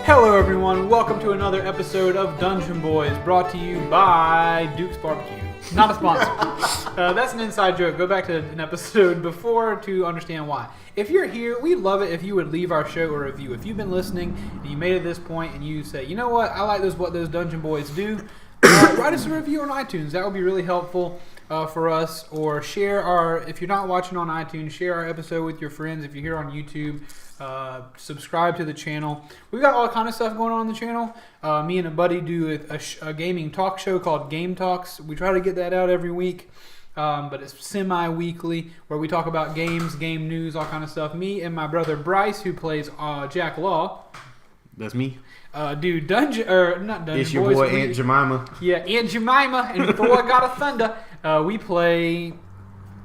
Hello everyone, welcome to another episode of Dungeon Boys, brought to you by Duke's Barbecue. Not a sponsor. That's an inside joke. Go back to an episode before to understand why. If you're here, we'd love it if you would leave our show a review. If you've been listening and you made it this point and you say, you know what, I like what those Dungeon Boys do, write us a review on iTunes. That would be really helpful for us. Or share if you're not watching on iTunes, share our episode with your friends. If you're here on YouTube, subscribe to the channel. We've got all kind of stuff going on the channel. Me and a buddy do a gaming talk show called Game Talks. We try to get that out every week, but it's semi-weekly where we talk about games, game news, all kind of stuff. Me and my brother Brice, who plays Jack Law. That's me. Not Dungeon It's your Boys. boy Aunt Jemima. Yeah, Aunt Jemima and Thor Got a Thunder. We play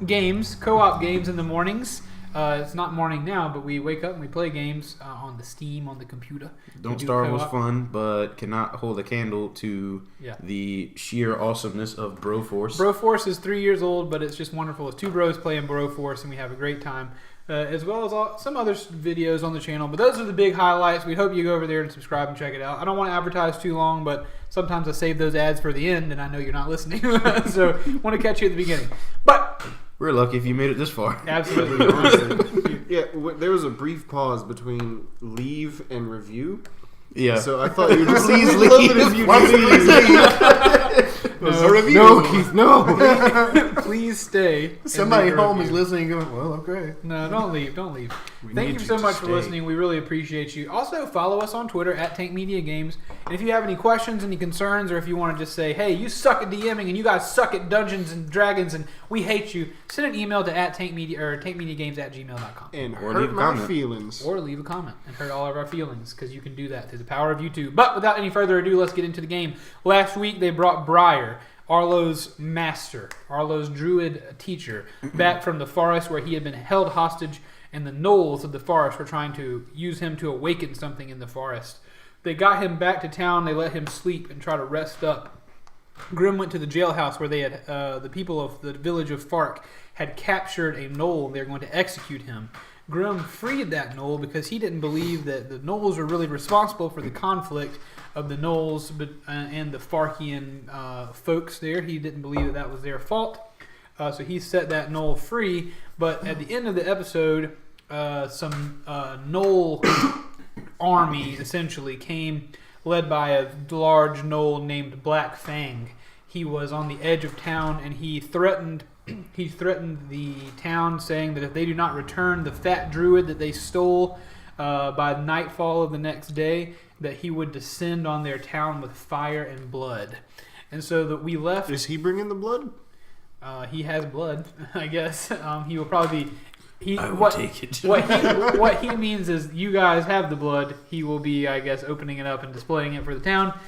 games, co-op games in the mornings. It's not morning now, but we wake up and we play games on the Steam, on the computer. Don't Starve was fun, but cannot hold a candle to the sheer awesomeness of Broforce. Broforce is 3 years old, but it's just wonderful. It's two bros playing Broforce, and we have a great time. As well as some other videos on the channel. But those are the big highlights. We hope you go over there and subscribe and check it out. I don't want to advertise too long, but sometimes I save those ads for the end, and I know you're not listening. So I want to catch you at the beginning. But we're lucky if you made it this far. Absolutely. Honestly. Yeah, there was a brief pause between leave and review. Yeah. So I thought you were just please leave. If you leave. No review. No, Keith, no. Please stay. Somebody home is listening and going, well, okay. No, don't leave. Don't leave. Thank you so much for listening. We really appreciate you. Also, follow us on Twitter at Tank Media Games. And if you have any questions, any concerns, or if you want to just say, hey, you suck at DMing and you guys suck at Dungeons and Dragons and we hate you, send an email to tankmediagames@gmail.com. And or hurt my feelings. Or leave a comment and hurt all of our feelings, because you can do that through the power of YouTube. But without any further ado, let's get into the game. Last week, they brought Briar, Arlo's master, Arlo's Druid teacher, back from the forest where he had been held hostage, and the gnolls of the forest were trying to use him to awaken something in the forest. They got him back to town. They let him sleep and try to rest up. Grim went to the jailhouse where they had the people of the village of Fark had captured a gnoll, and they were going to execute him. Grim freed that gnoll because he didn't believe that the gnolls were really responsible for the conflict of the gnolls and the Farkian folks there. He didn't believe that was their fault. So he set that gnoll free. But at the end of the episode, some gnoll army essentially came, led by a large gnoll named Black Fang. He was on the edge of town, and he threatened the town, saying that if they do not return the fat druid that they stole by nightfall of the next day, that he would descend on their town with fire and blood. And so that we left. Is he bringing the blood? He has blood, I guess. He will probably be. Take it. What he means is you guys have the blood. He will be, I guess, opening it up and displaying it for the town.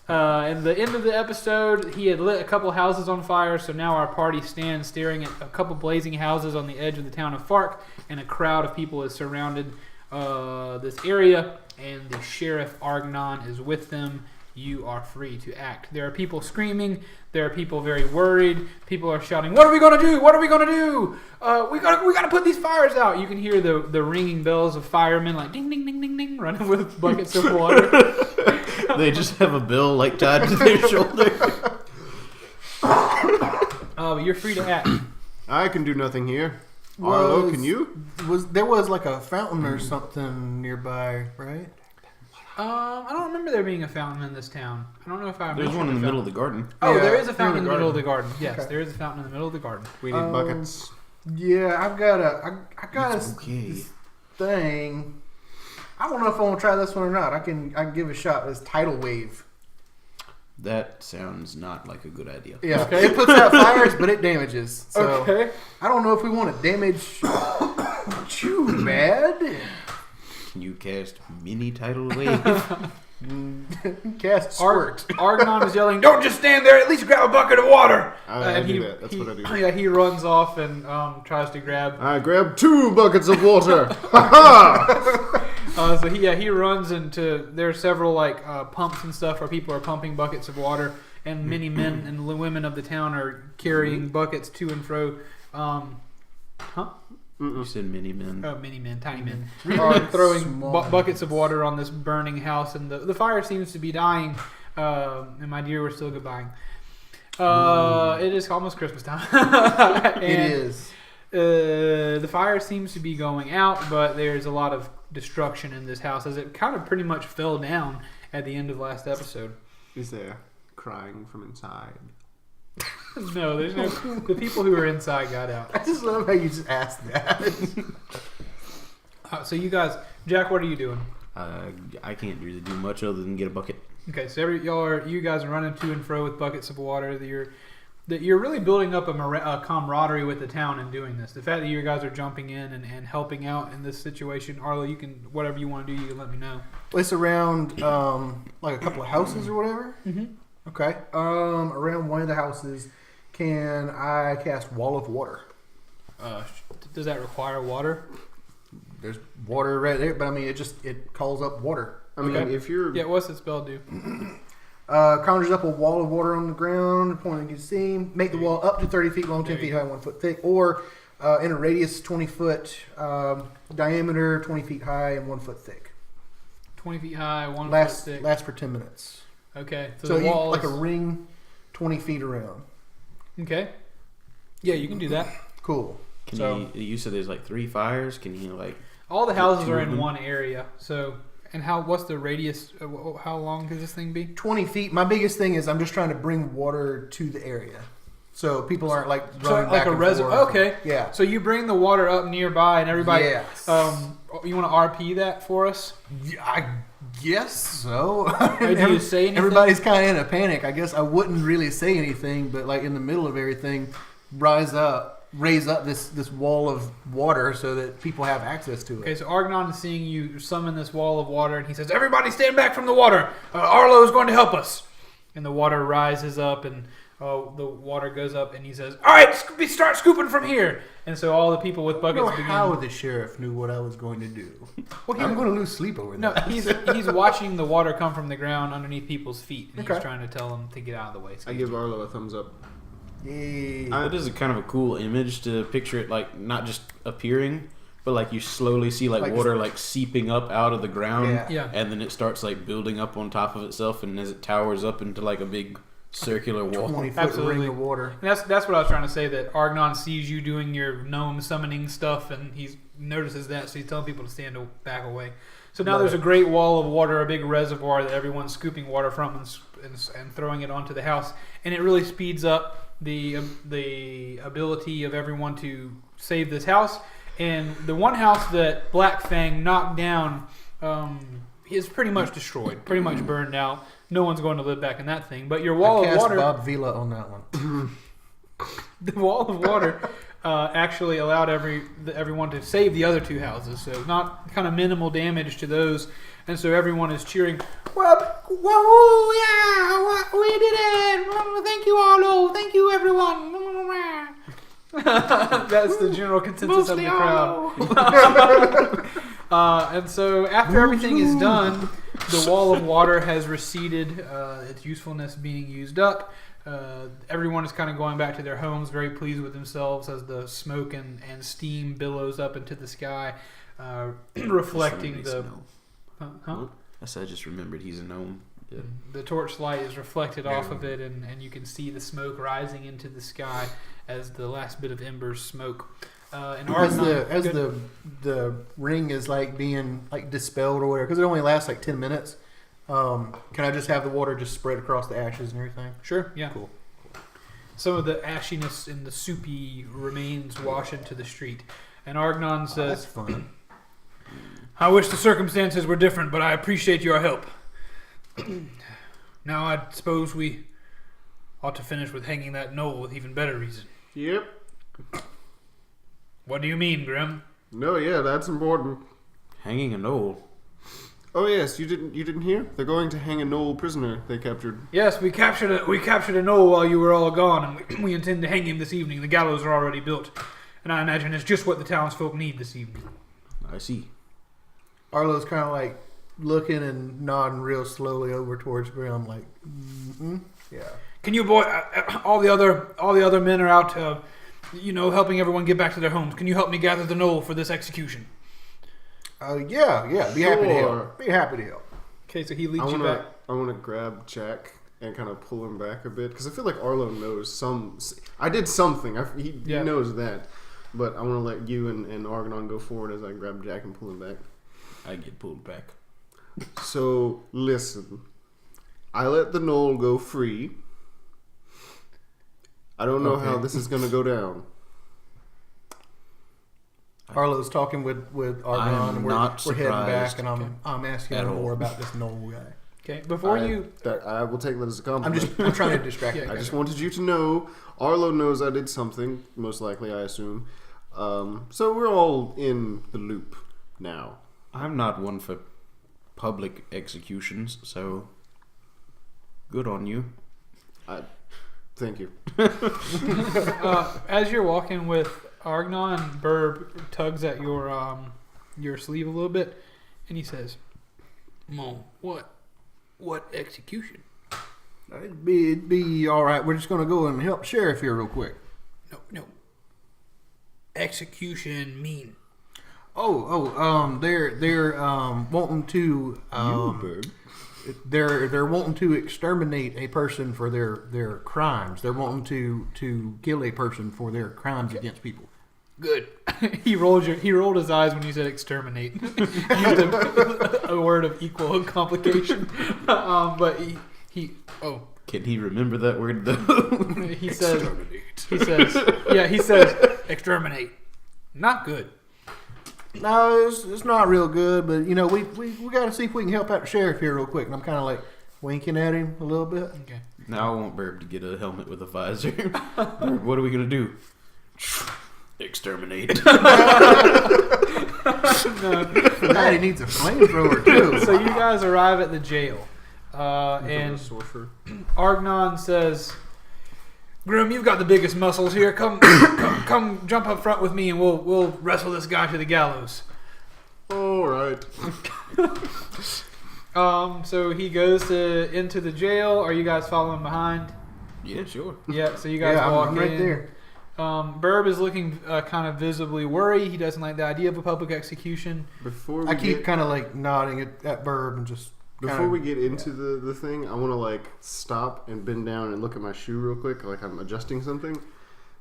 At the end of the episode, he had lit a couple houses on fire, so now our party stands staring at a couple blazing houses on the edge of the town of Fark, and a crowd of people has surrounded this area, and the Sheriff Argnon is with them. You are free to act. There are people screaming. There are people very worried. People are shouting, "What are we going to do? What are we going to do? We got to put these fires out." You can hear the ringing bells of firemen, like ding, ding, ding, ding, ding, running with buckets of water. They just have a bill like tied to their shoulder. But you're free to act. I can do nothing here. Arlo, can you? There was like a fountain or something nearby, right? I don't remember there being a fountain in this town. I don't know if I. There's one in the middle of the garden. Oh, Yeah, there is a fountain in the middle of the garden. garden. Yes, Okay. there is a fountain in the middle of the garden. We need buckets. Yeah, I got It's okay. this thing. I don't know if I want to try this one or not. I can give it a shot. It's Tidal Wave. That sounds not like a good idea. Yeah, Okay. It puts out fires, but it damages. So Okay. I don't know if we want to damage too bad. Can you cast mini tidal wave? Cast squirt. Argnon is yelling, "Don't just stand there! At least grab a bucket of water!" I do that. That's what I do. Yeah, he runs off and tries to grab. I grabbed 2 buckets of water. Ha ha! So he runs into. There are several pumps and stuff where people are pumping buckets of water, and many men and women of the town are carrying buckets to and fro. You said mini men. Oh, mini men, tiny men. Are throwing buckets of water on this burning house, and the fire seems to be dying. And my deer were still goodbying. It is almost Christmas time. It is. The fire seems to be going out, but there's a lot of destruction in this house as it kind of pretty much fell down at the end of last episode. Is there crying from inside? No, there's no. The people who were inside got out. I just love how you just asked that. So you guys, Jack, what are you doing? I can't really do much other than get a bucket. Okay, so you guys are running to and fro with buckets of water. That you're really building up a camaraderie with the town in doing this. The fact that you guys are jumping in and helping out in this situation, Arlo, you can whatever you want to do, you can let me know. It's around like a couple of houses or whatever. Mm-hmm. Okay. Around one of the houses, can I cast Wall of Water? Does that require water? There's water right there, but I mean, it calls up water. I mean, if you're... Yeah, what's the spell do? Conjures up a wall of water on the ground, point you can see. Make the wall up to 30 feet long, 10 feet high, 1 foot thick, or in a radius 20 foot diameter, 20 feet high, and 1 foot thick. 20 feet high, 1 foot thick. Lasts for 10 minutes. Okay, so the wall like a ring 20 feet around. Okay. Yeah, you can do that. Cool. You said there's like 3 fires. Can you like... All the houses are in one area, so... And what's the radius? How long could this thing be? 20 feet. My biggest thing is I'm just trying to bring water to the area. So people aren't like running back and forth. Okay. Yeah. So you bring the water up nearby and everybody... Yes. You want to RP that for us? Yeah, I guess so. Do you say anything? Everybody's kind of in a panic. I guess I wouldn't really say anything, but like in the middle of everything, raise up this wall of water so that people have access to it. Okay, so Argnon is seeing you summon this wall of water, and he says, "Everybody stand back from the water! Arlo is going to help us!" And the water rises up, and the water goes up, and he says, "All right, start scooping from here!" And so all the people with buckets begin... how the sheriff knew what I was going to do. Well, I'm going to lose sleep over that. No, he's watching the water come from the ground underneath people's feet, and he's trying to tell them to get out of the way. I give Arlo a thumbs up. It is a kind of a cool image to picture it like not just appearing, but like you slowly see like water like seeping up out of the ground, and then it starts like building up on top of itself, and as it towers up into like a big circular wall, 20-foot ring of water. And that's what I was trying to say. That Argnon sees you doing your gnome summoning stuff, and he notices that, so he's telling people to stand back away. So now there's a great wall of water, a big reservoir that everyone's scooping water from and throwing it onto the house, and it really speeds up the ability of everyone to save this house. And the one house that Black Fang knocked down is pretty much destroyed, pretty much burned out. No one's going to live back in that thing. But your wall of water... Bob Vila on that one. The wall of water actually allowed everyone to save the other 2 houses. So not kind of minimal damage to those. And so everyone is cheering, "Well, yeah, we did it! Thank you, Arlo! Thank you, everyone!" That's the general consensus of the crowd. And so after everything is done, the wall of water has receded, its usefulness being used up. Everyone is kind of going back to their homes, very pleased with themselves as the smoke and steam billows up into the sky, reflecting the... Huh? I said I just remembered he's a gnome. Yeah. The torchlight is reflected off of it, and you can see the smoke rising into the sky as the last bit of embers smoke. And as the ring is like being like dispelled or whatever, because it only lasts like 10 minutes. Can I just have the water just spread across the ashes and everything? Sure. Yeah. Cool. Some of the ashiness and the soupy remains wash into the street, and Argnon says, "That's fun. I wish the circumstances were different, but I appreciate your help. Now I suppose we ought to finish with hanging that gnoll with even better reason." Yep. What do you mean, Grim? No, yeah, that's important. Hanging a gnoll? Oh yes, you didn't hear? They're going to hang a gnoll prisoner they captured. Yes, we captured a gnoll while you were all gone, and we intend to hang him this evening. The gallows are already built, and I imagine it's just what the townsfolk need this evening. I see. Arlo's kind of like looking and nodding real slowly over towards Grim, like, yeah. Can you boy? All the other men are out helping everyone get back to their homes. Can you help me gather the knoll for this execution? Yeah. Be happy to help. Be happy to help. Okay, so he leads you back. I want to grab Jack and kind of pull him back a bit because I feel like Arlo knows some. I did something. He knows that, but I want to let you and Argonon go forward as I grab Jack and pull him back. I get pulled back. So listen, I let the knoll go free. I don't know how this is going to go down. Arlo's talking with Argon, and we're heading back, and I'm asking him more about this Knoll guy. Okay, before I will take that as a compliment. I'm trying to distract you. I just wanted you to know, Arlo knows I did something, most likely, I assume. So we're all in the loop now. I'm not one for public executions, so good on you. Thank you. As you're walking with Argnon, Burb tugs at your sleeve a little bit, and he says, "Mo, what execution?" It'd be all right. We're just going to go and help sheriff here real quick. No. Execution mean? They're wanting to they're wanting to exterminate a person for their crimes. They're wanting to kill a person for their crimes against people. Good. He rolled his eyes when you said exterminate. Used a word of equal complication. But he Can he remember that word though? He says exterminate. Not good. No, it's not real good, but we got to see if we can help out the sheriff here real quick. And I'm kind of like winking at him a little bit. Okay. Now I want Burb to get a helmet with a visor. Burb, what are we gonna do? Exterminate. For that, he needs a flamethrower too. So you guys arrive at the jail, and Argnon says, "Grim, you've got the biggest muscles here. Come, jump up front with me, and we'll wrestle this guy to the gallows." All right. So he goes into the jail. Are you guys following behind? Yeah, sure. Yeah. So you guys walk I'm right in. there. Burb is looking kind of visibly worried. He doesn't like the idea of a public execution. I keep kind of like nodding at Burb and just. Before we get into the thing, I want to like stop and bend down and look at my shoe real quick, like I'm adjusting something,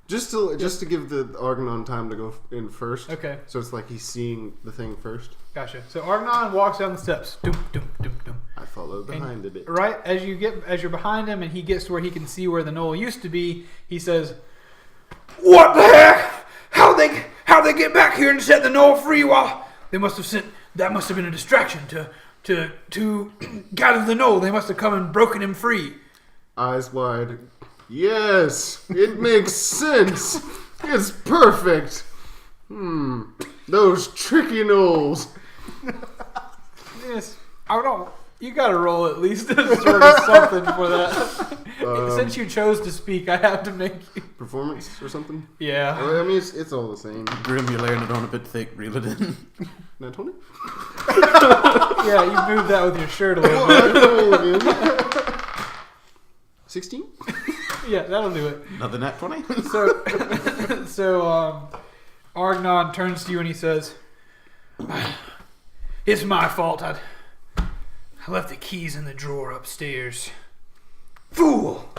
just to give the Argonon time to go in first. Okay. So it's like he's seeing the thing first. Gotcha. So Argonon walks down the steps. Doom, doom, doom, doom. I follow behind a bit. Right as you're behind him, and he gets to where he can see where the knoll used to be. He says, "What the heck? How'd they get back here and set the knoll free? Well, that must have been a distraction to gather the knoll. They must have come and broken him free." Eyes wide. Yes, it makes sense. It's perfect. Those tricky gnolls. Yes, I don't. You got to roll at least sort of something for that. Since you chose to speak, I have to make you performance or something. Yeah. I mean, it's all the same. Grim, you're layering it on a bit thick. Reel it in. Not 20. Yeah, you moved that with your shirt a little bit. 16. Yeah, that'll do it. Another nat 20. So Argnon turns to you and he says, "It's my fault. I left the keys in the drawer upstairs. Fool!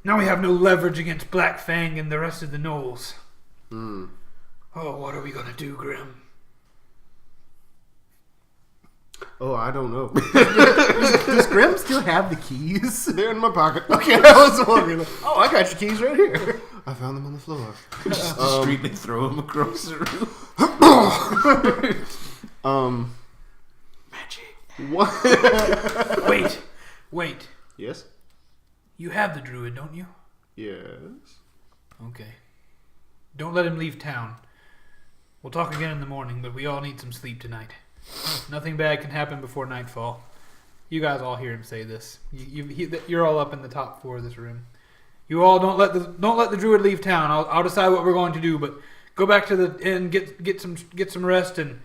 Now we have no leverage against Black Fang and the rest of the gnolls. Oh, what are we gonna do, Grim?" Oh, I don't know. Does Grim still have the keys? They're in my pocket. Okay, I was wondering. Oh, I got your keys right here. I found them on the floor. Just discreetly throw them across the room. Magic. What? Wait. Yes? You have the Druid, don't you? Yes. Okay. Don't let him leave town. We'll talk again in the morning, but we all need some sleep tonight. Nothing bad can happen before nightfall. You guys all hear him say this. You're all up in the top floor of this room. You all don't let the Druid leave town. I'll decide what we're going to do, but go back to the inn, get some rest, and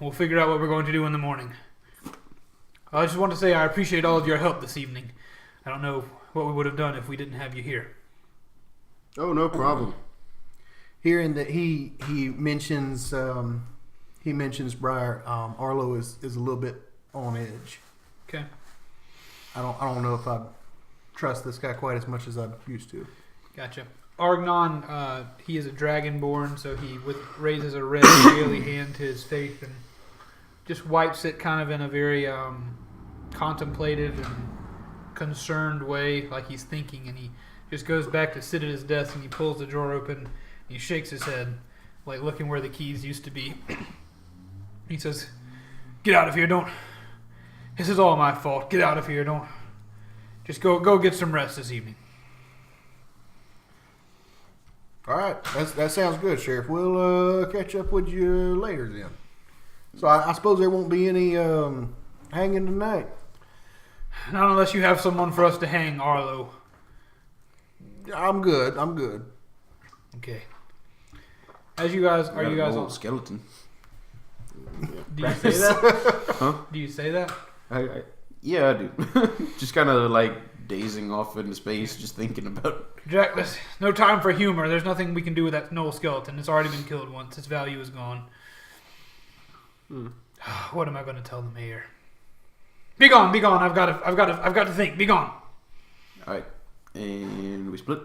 we'll figure out what we're going to do in the morning. I just want to say I appreciate all of your help this evening. I don't know what we would have done if we didn't have you here. Oh, no problem. Hearing that he mentions Briar, Arlo is a little bit on edge. Okay. I don't know if I trust this guy quite as much as I used to. Gotcha. Argnon, he is a dragonborn, so he raises a red scaly hand to his face and just wipes it kind of in a very contemplative and concerned way, like he's thinking, and he just goes back to sit at his desk and he pulls the drawer open and he shakes his head, like looking where the keys used to be. He says, "Get out of here, don't. This is all my fault. Get out of here, don't. Just go get some rest this evening." All right, that sounds good, Sheriff. We'll catch up with you later then. So I suppose there won't be any hanging tonight. Not unless you have someone for us to hang, Arlo. I'm good. Okay. Are you guys on skeleton? Do you say that? Huh? Do you say that? Yeah, I do. Just kind of like dazing off into space, just thinking about. Jack, there's no time for humor. There's nothing we can do with that Knoll skeleton. It's already been killed once. Its value is gone. What am I going to tell the mayor? Be gone. I've got to think. Be gone. All right, and we split.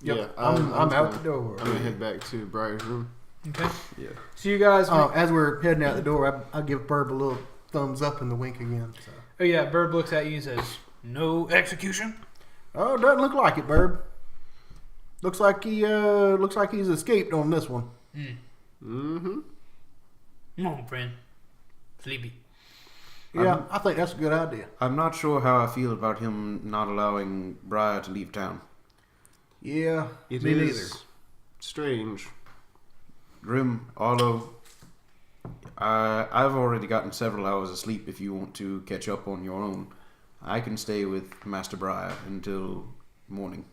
Yep. Yeah, I'm out the door. I'm gonna head back to Briar's room. Okay. Yeah. So you guys. As we're heading out the door, I give Burb a little thumbs up and the wink again. So. Oh yeah, Burb looks at you and says, "No execution." Oh, it doesn't look like it, Burb. Looks like he's escaped on this one. Mm-hmm. Come on, friend. Sleepy. Yeah, I think that's a good idea. I'm not sure how I feel about him not allowing Briar to leave town. Yeah, It me is neither. strange. Grim, Arlo, I've already gotten several hours of sleep. If you want to catch up on your own, I can stay with Master Briar until morning.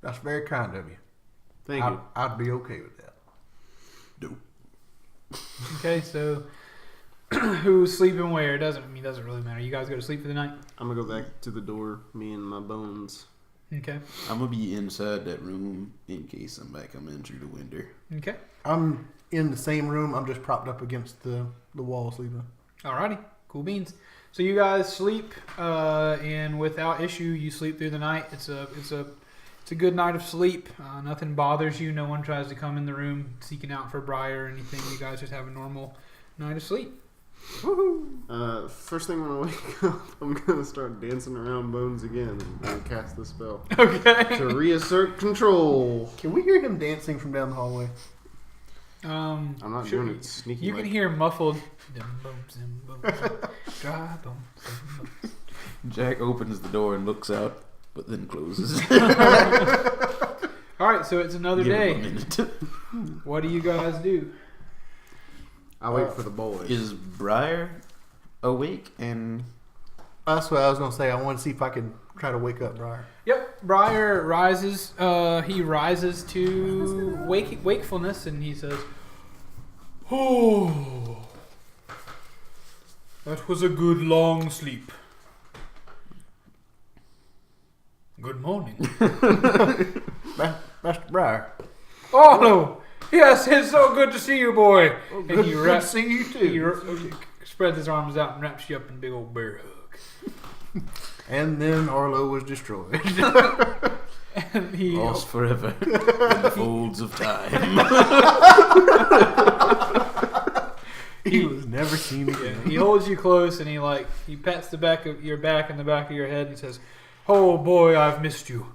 That's very kind of you. Thank you. I'd be okay with that. Dope. Okay, so who's sleeping where? It doesn't really matter. You guys go to sleep for the night? I'm gonna go back to the door, me and my bones. Okay. I'm gonna be inside that room in case somebody come in through the window. Okay. I'm in the same room. I'm just propped up against the wall sleeping. Alrighty. Cool beans. So you guys sleep, and without issue, you sleep through the night. It's a good night of sleep. Nothing bothers you. No one tries to come in the room seeking out for Briar or anything. You guys just have a normal night of sleep. Woohoo! First thing when I wake up, I'm gonna start dancing around Bones again and cast the spell Okay. to reassert control. Can we hear him dancing from down the hallway? I'm not sure. doing it sneaky. You can hear muffled. Dry bones. Jack opens the door and looks out, but then closes. All right, so it's another Give day. him a minute. What do you guys do? I wait for the boys. Is Briar awake? And That's what I was going to say. I want to see if I can try to wake up Briar. Yep, Briar rises. He rises to wakefulness, and he says, "Oh, that was a good long sleep. Good morning." Master Briar. Oh, no. Yes, it's so good to see you, boy. Oh, And good, he good to see you too. He spreads his arms out and wraps you up in a big old bear hug. And then Arlo was destroyed. And he lost forever in the folds of time. He was never seen again. he holds you close and he pats the back of your back and the back of your head and says, "Oh boy, I've missed you.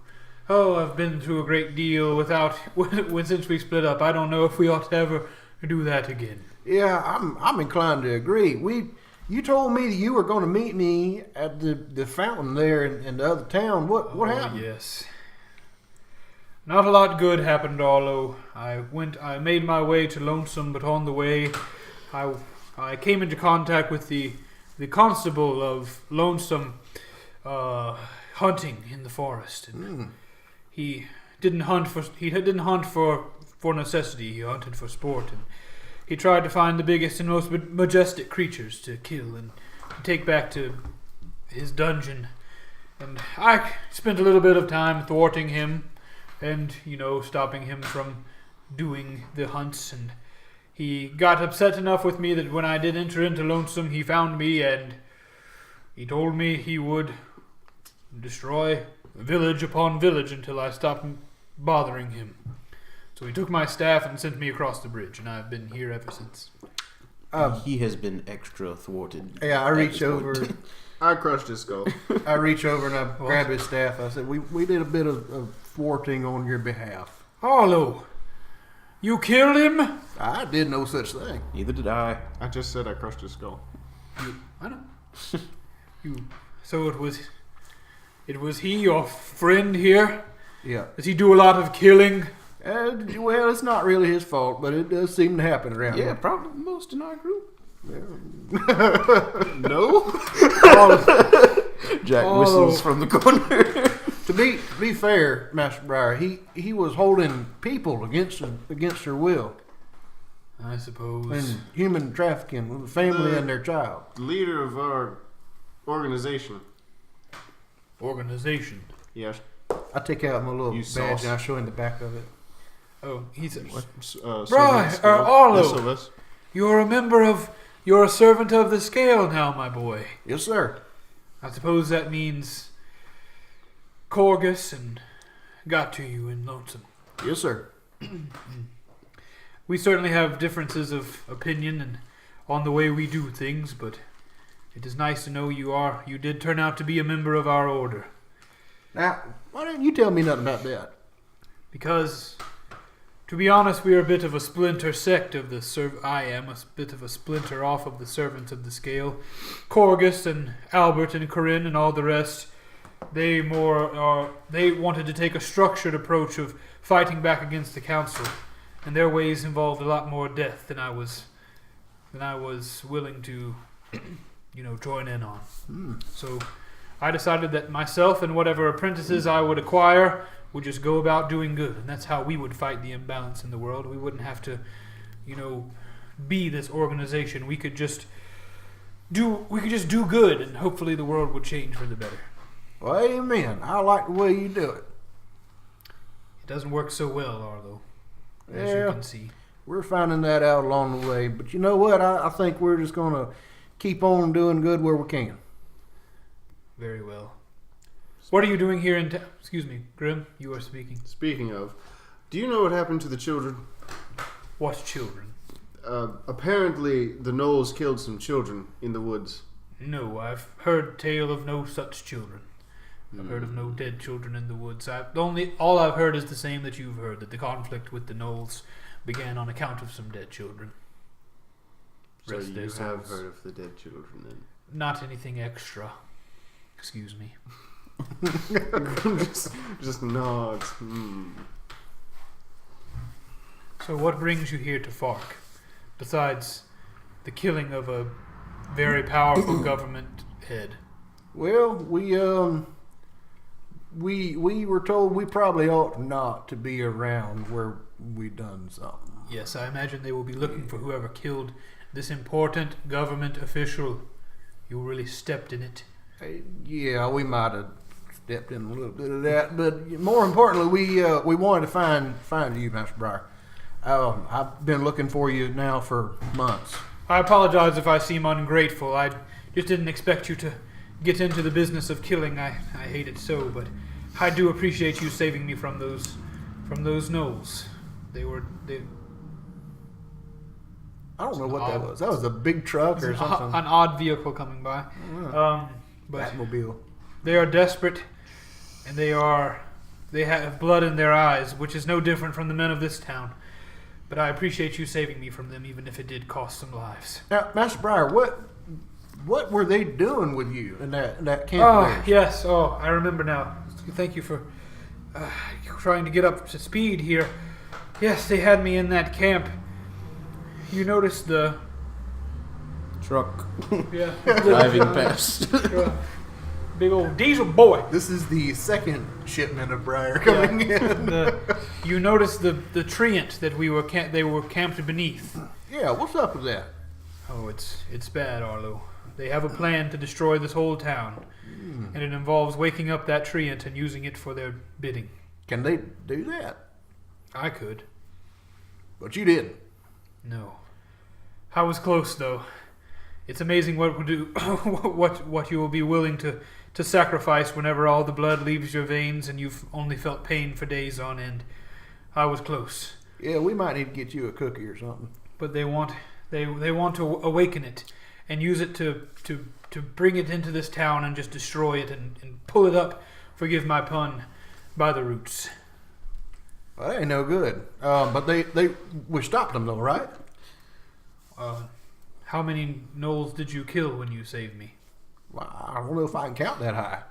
Oh, I've been through a great deal since we split up. I don't know if we ought to ever do that again." Yeah, I'm inclined to agree. You told me that you were going to meet me at the fountain there in the other town. What happened? Yes. Not a lot good happened, Arlo. I made my way to Lonesome, but on the way, I came into contact with the constable of Lonesome, hunting in the forest. And he didn't hunt for necessity. He hunted for sport, and he tried to find the biggest and most majestic creatures to kill and take back to his dungeon. And I spent a little bit of time thwarting him. and, stopping him from doing the hunts. And he got upset enough with me that when I did enter into Lonesome, he found me and he told me he would destroy village upon village until I stopped bothering him. So he took my staff and sent me across the bridge, and I've been here ever since. He has been extra thwarted. Yeah, I reach over. I crushed his skull. I reach over and I grab his staff. I said, we did a bit of thwarting on your behalf. Arlo, you killed him? I did no such thing. Neither did I. I just said I crushed his skull. I know. So it was he, your friend here? Yeah. Does he do a lot of killing? Well, it's not really his fault, but it does seem to happen around here. Yeah, probably most in our group. No? Jack whistles from the corner. To be fair, Master Briar, he was holding people against their will. I suppose. And human trafficking with a family and their child. Leader of our organization. Organization? Yes. I take out my little badge and I show him the back of it. Oh, he's a... Brice, Arlo, you're a servant of the scale now, my boy. Yes, sir. I suppose that means Corgus and got to you in Lonesome. Yes, sir. We certainly have differences of opinion and on the way we do things, but it is nice to know you did turn out to be a member of our order. Now, why didn't you tell me nothing about that? Because, to be honest, we are a bit of a splinter sect of the I am a bit of a splinter off of the servants of the scale. Corgus and Albert and Corinne and all the rest, they wanted to take a structured approach of fighting back against the council, and their ways involved a lot more death than I was willing to, join in on. So I decided that myself and whatever apprentices I would acquire would just go about doing good, and that's how we would fight the imbalance in the world. We wouldn't have to, be this organization. We could just do good, and hopefully the world would change for the better. Well, amen. I like the way you do it. It doesn't work so well, Arlo, as you can see. We're finding that out along the way. But you know what? I think we're just going to keep on doing good where we can. Very well. What are you doing here in town? Excuse me, Grim, you are speaking. Speaking of, do you know what happened to the children? What children? Apparently the Knolls killed some children in the woods. No, I've heard tale of no such children. I've heard of no dead children in the woods. All I've heard is the same that you've heard, that the conflict with the Knolls began on account of some dead children. So you have heard of the dead children then? Not anything extra. Excuse me. just nods. So what brings you here to Fark, besides the killing of a very powerful government head? Well, we were told we probably ought not to be around where we done something. Yes, I imagine they will be looking for whoever killed this important government official. You really stepped in it. Yeah, we might have stepped in a little bit of that, but more importantly, we wanted to find you, Master Briar. I've been looking for you now for months. I apologize if I seem ungrateful. I just didn't expect you to get into the business of killing. I hate it so, but I do appreciate you saving me from those gnolls. They I don't know what that was. That was a big truck or something. An odd vehicle coming by. But Batmobile. They are desperate, and they have blood in their eyes, which is no different from the men of this town. But I appreciate you saving me from them, even if it did cost some lives. Now, Master Briar, what were they doing with you in that camp? Oh, yes. Oh, I remember now. Thank you for trying to get up to speed here. Yes, they had me in that camp. You noticed the truck driving past. Big old diesel boy. This is the second shipment of Briar coming in. You noticed the treant that they were camped beneath. Yeah, what's up with that? Oh, it's bad, Arlo. They have a plan to destroy this whole town, and it involves waking up that treant and using it for their bidding. Can they do that? I could. But you didn't. No. I was close, though. It's amazing what will do, what you will be willing to sacrifice whenever all the blood leaves your veins and you've only felt pain for days on end. I was close. Yeah, we might need to get you a cookie or something. But they want to awaken it and use it to bring it into this town and just destroy it and pull it up, forgive my pun, by the roots. Well, that ain't no good. But we stopped them though, right? How many gnolls did you kill when you saved me? Well, I don't know if I can count that high.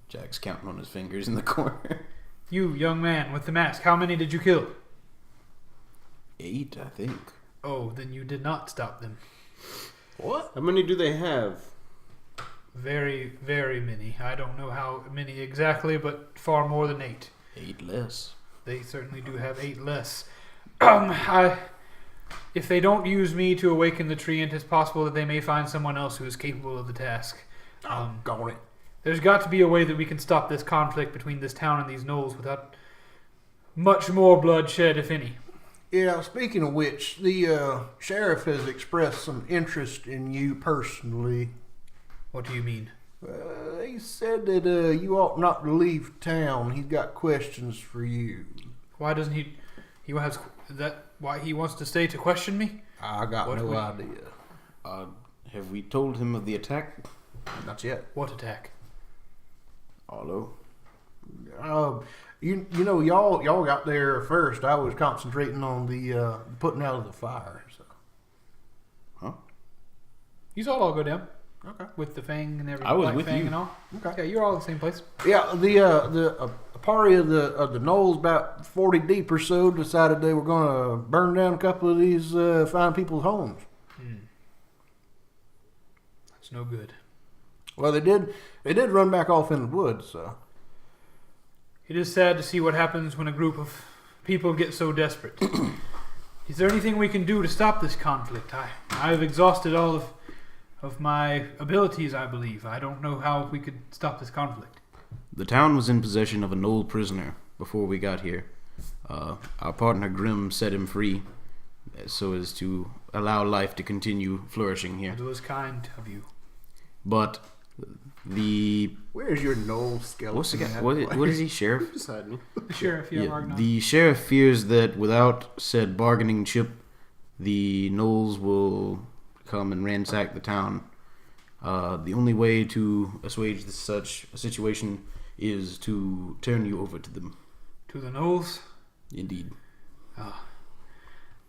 Jack's counting on his fingers in the corner. You, young man with the mask, how many did you kill? 8, I think. Oh, then you did not stop them. What? How many do they have? Very, very many. I don't know how many exactly, but far more than 8. 8 less. They certainly do have 8 less. If they don't use me to awaken the treant, it's possible that they may find someone else who is capable of the task. Got it. There's got to be a way that we can stop this conflict between this town and these gnolls without much more bloodshed, if any. Yeah, speaking of which, the sheriff has expressed some interest in you personally. What do you mean? He said that you ought not to leave town. He's got questions for you. Why doesn't he? He has that. Why he wants to stay to question me? I got no idea. Have we told him of the attack? Not yet. What attack? Arlo. You know, y'all got there first. I was concentrating on the putting out of the fire. So. Huh? You saw it all go down. Okay. With the fang and everything. I was with fang you. and all. Okay. Yeah, you're all in the same place. Yeah, the party of the gnolls, about 40 deep or so, decided they were going to burn down a couple of these fine people's homes. That's no good. Well, they did run back off in the woods. So. It is sad to see what happens when a group of people get so desperate. Is there anything we can do to stop this conflict? I've exhausted all of my abilities, I believe. I don't know how we could stop this conflict. The town was in possession of a Gnoll prisoner before we got here. Our partner Grim set him free so as to allow life to continue flourishing here. It was kind of you. But where's your Gnoll skeleton? What's the guy? What is he, sheriff? Beside me. The sheriff, yeah. The sheriff fears that without said bargaining chip, the Gnolls will come and ransack the town. The only way to assuage such a situation is to turn you over to them. To the gnolls? Indeed.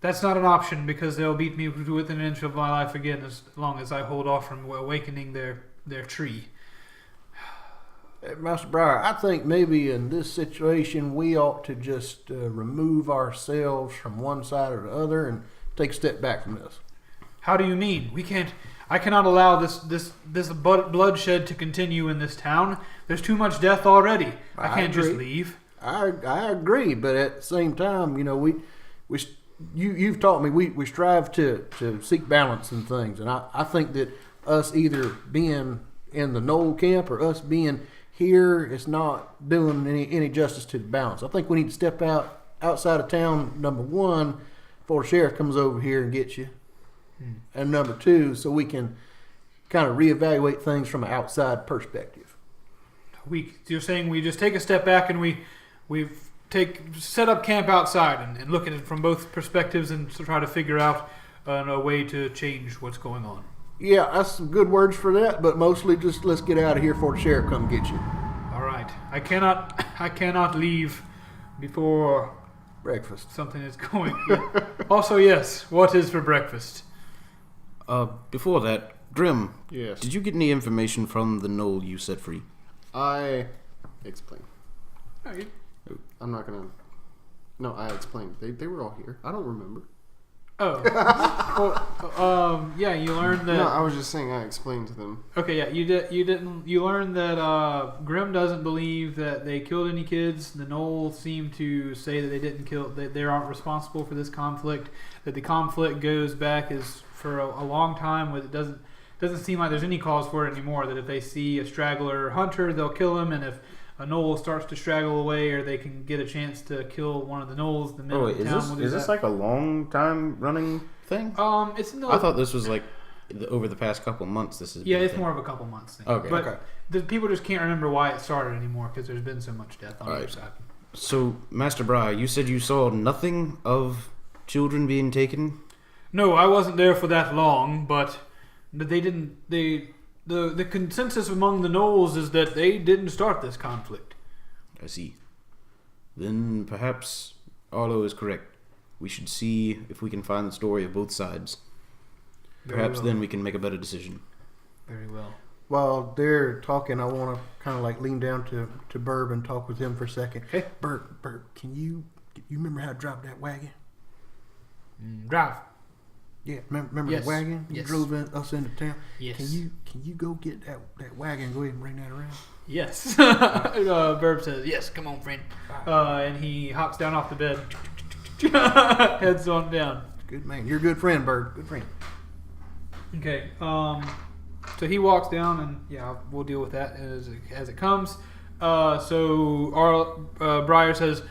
That's not an option because they'll beat me within an inch of my life again as long as I hold off from awakening their tree. Hey, Master Briar, I think maybe in this situation we ought to just remove ourselves from one side or the other and take a step back from this. How do you mean? I cannot allow this bloodshed to continue in this town. There's too much death already. I can't just leave. I agree, but at the same time, you know, you've taught me we strive to seek balance in things, and I think that us either being in the Gnoll camp or us being here is not doing any justice to the balance. I think we need to step outside of town, number one, before the sheriff comes over here and gets you. And number two, so we can kind of reevaluate things from an outside perspective. You're saying we just take a step back and we set up camp outside and look at it from both perspectives and try to figure out a way to change what's going on. Yeah, that's some good words for that, but mostly just let's get out of here before the sheriff come get you. All right. I cannot leave before breakfast. Something is going. Also, yes, what is for breakfast? Before that, Grim. Yes. Did you get any information from the Gnoll you set free? I explained. Okay. I'm not gonna. No, I explained. They were all here. I don't remember. Oh. Well, yeah, you learned that. No, I was just saying I explained to them. Okay, yeah, you didn't. You learned that Grim doesn't believe that they killed any kids. The Gnolls seem to say that they didn't kill. That they aren't responsible for this conflict. That the conflict goes back for a long time. It doesn't seem like there's any cause for it anymore. That if they see a straggler hunter, they'll kill him, and if a gnoll starts to straggle away, or they can get a chance to kill one of the gnolls, the men of the town will do is this like a long time running thing? It's in the. I thought this was like over the past couple months. This is it's more of a couple months thing. Okay, but the people just can't remember why it started anymore because there's been so much death on either side. So, Master Brice, you said you saw nothing of children being taken? No, I wasn't there for that long, but they didn't. The consensus among the gnolls is that they didn't start this conflict. I see. Then perhaps Arlo is correct. We should see if we can find the story of both sides. Perhaps then we can make a better decision. Very well. While they're talking, I want to kind of like lean down to Burb and talk with him for a second. Okay. Burb, can you remember how to drive that wagon? Drive. Yeah, remember the wagon you drove us into town? Yes. Can you go get that wagon and go ahead and bring that around? Yes. Burb says, yes, come on, friend. And he hops down off the bed. Heads on down. Good man. You're a good friend, Burb. Good friend. Okay. So he walks down, and we'll deal with that as it comes. So Briar says,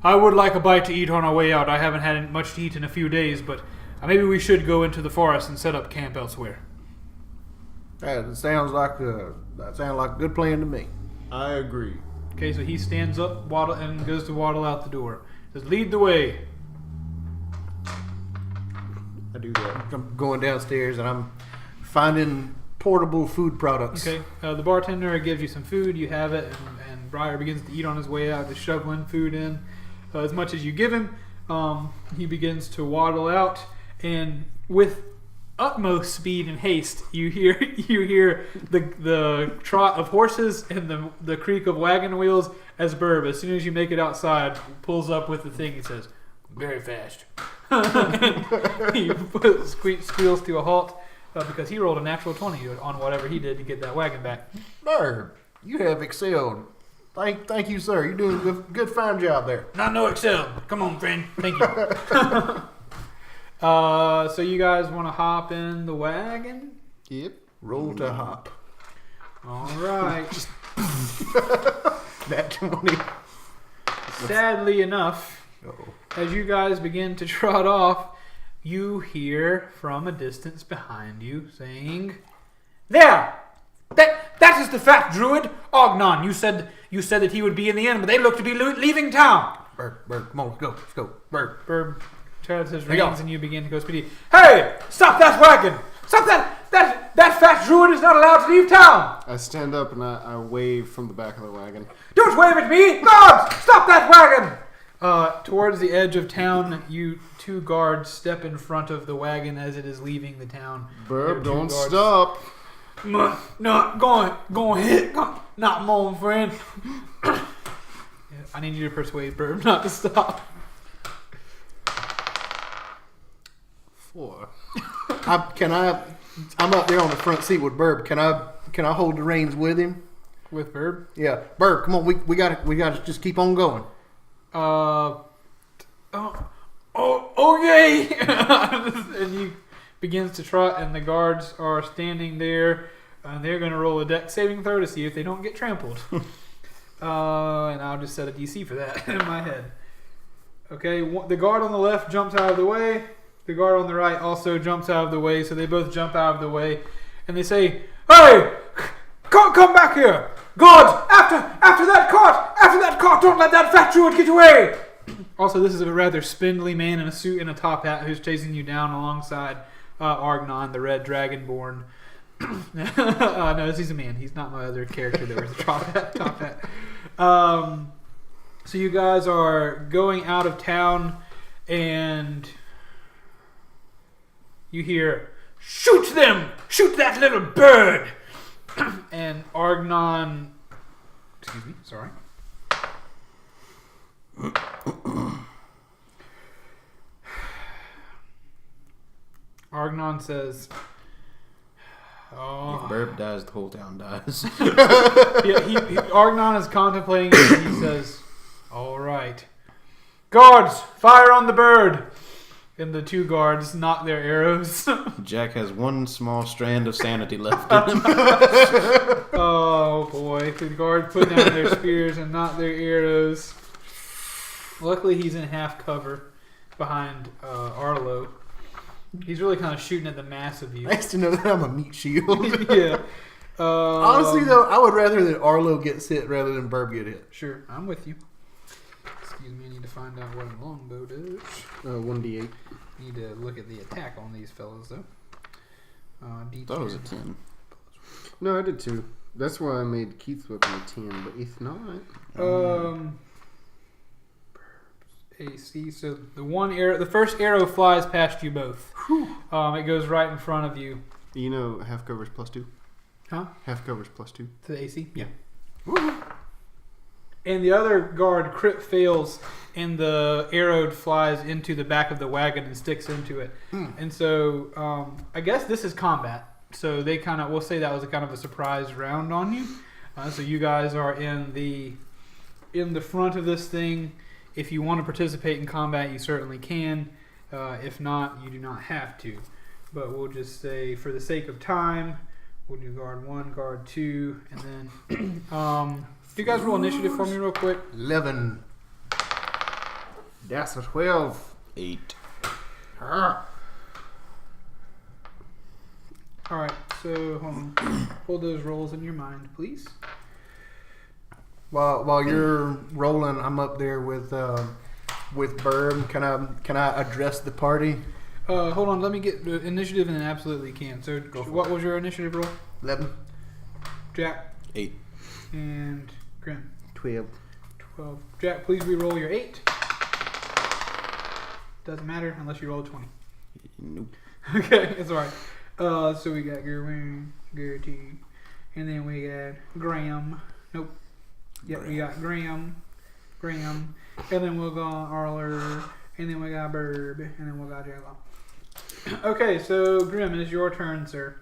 I would like a bite to eat on our way out. I haven't had much to eat in a few days, but maybe we should go into the forest and set up camp elsewhere. That sounds like a good plan to me. I agree. Okay, so he stands up, and goes to waddle out the door. Says, lead the way. I do that. I'm going downstairs and I'm finding portable food products. Okay, the bartender gives you some food. You have it, and Briar begins to eat on his way out, just shoveling food in as much as you give him. He begins to waddle out, and with utmost speed and haste, you hear the trot of horses and the creak of wagon wheels as Burb, as soon as you make it outside, pulls up with the thing. He says, very fast. He squeals to a halt because he rolled a natural 20 on whatever he did to get that wagon back. Burb, you have excelled. Thank you, sir. You're doing a good fine job there. Not no excel. Come on, friend. Thank you. So you guys want to hop in the wagon? Yep. Roll to hop. All right. That 20. Sadly enough, as you guys begin to trot off, you hear from a distance behind you saying, "There! That is the fat druid, Ognon. You said that he would be in the inn, but they look to be leaving town." Burb, come on, let's go. Burb turns his reins and you begin to go speedy. Hey! Stop that wagon! Stop that fat druid is not allowed to leave town! I stand up and I wave from the back of the wagon. Don't wave at me! Guards! Stop that wagon! Towards the edge of town, you two guards step in front of the wagon as it is leaving the town. Burb, don't stop. No, go ahead. Not more, friend. I need you to persuade Burb not to stop. 4. I'm up there on the front seat with Burb. Can I hold the reins with him? With Burb? Yeah. Burb, come on. We gotta just keep on going. Okay. And he begins to trot, and the guards are standing there, and they're going to roll a dex saving throw to see if they don't get trampled. And I'll just set a DC for that in my head. Okay, the guard on the left jumps out of the way. The guard on the right also jumps out of the way, so they both jump out of the way, and they say, "Hey, come back here! Guards, after that cart, don't let that fat druid get away!" Also, this is a rather spindly man in a suit and a top hat who's chasing you down alongside Argnon, the red dragonborn. No, he's a man. He's not my other character that wears a top hat. So you guys are going out of town, and you hear, "Shoot them! Shoot that little bird!" And Argnon... Excuse me, sorry. Argnon says... If Burb dies, the whole town dies. Argnon is contemplating it, and he says, "All right. Guards, fire on the bird." and the 2 guards knock their arrows. Jack has one small strand of sanity left in him. Oh boy, the guards put down their spears and knock their arrows. Luckily, he's in half cover behind Arlo. He's really kind of shooting at the mass of you. Nice to know that I'm a meat shield. Yeah. Honestly, though, I would rather that Arlo gets hit rather than Burb get hit. Sure, I'm with you. Excuse me, I need to find out what a longbow does. 1d8. Need to look at the attack on these fellas, though. I thought it was a 10. No, I did too. That's why I made Keith's weapon a 10, but if not... AC, so the first arrow flies past you both. It goes right in front of you. You know half cover's +2? Huh? Half cover's +2. To the AC? Yeah. Woo-hoo. And the other guard crit fails, and the arrow flies into the back of the wagon and sticks into it. And so, I guess this is combat. So they we'll say that was a kind of a surprise round on you. So you guys are in the front of this thing. If you want to participate in combat, you certainly can. If not, you do not have to. But we'll just say, for the sake of time, we'll do guard 1, guard 2, and then... if you guys roll initiative for me real quick. 11. That's a 12. 8. Alright, so hold those rolls in your mind, please. While you're rolling, I'm up there with Burb. Can I address the party? Hold on, let me get the initiative, and then absolutely can. So, what was your initiative roll? 11. Jack. 8. And Grim. 12. 12. Jack, please re-roll your 8. Doesn't matter unless you roll a 20. Nope. Okay, it's alright. So we got Gertie, and then we got Graham. Nope. Yep, we got Graham, and then we'll go on Arlo, and then we got Burb, and then we'll got Jello. Okay, so Grim, it is your turn, sir.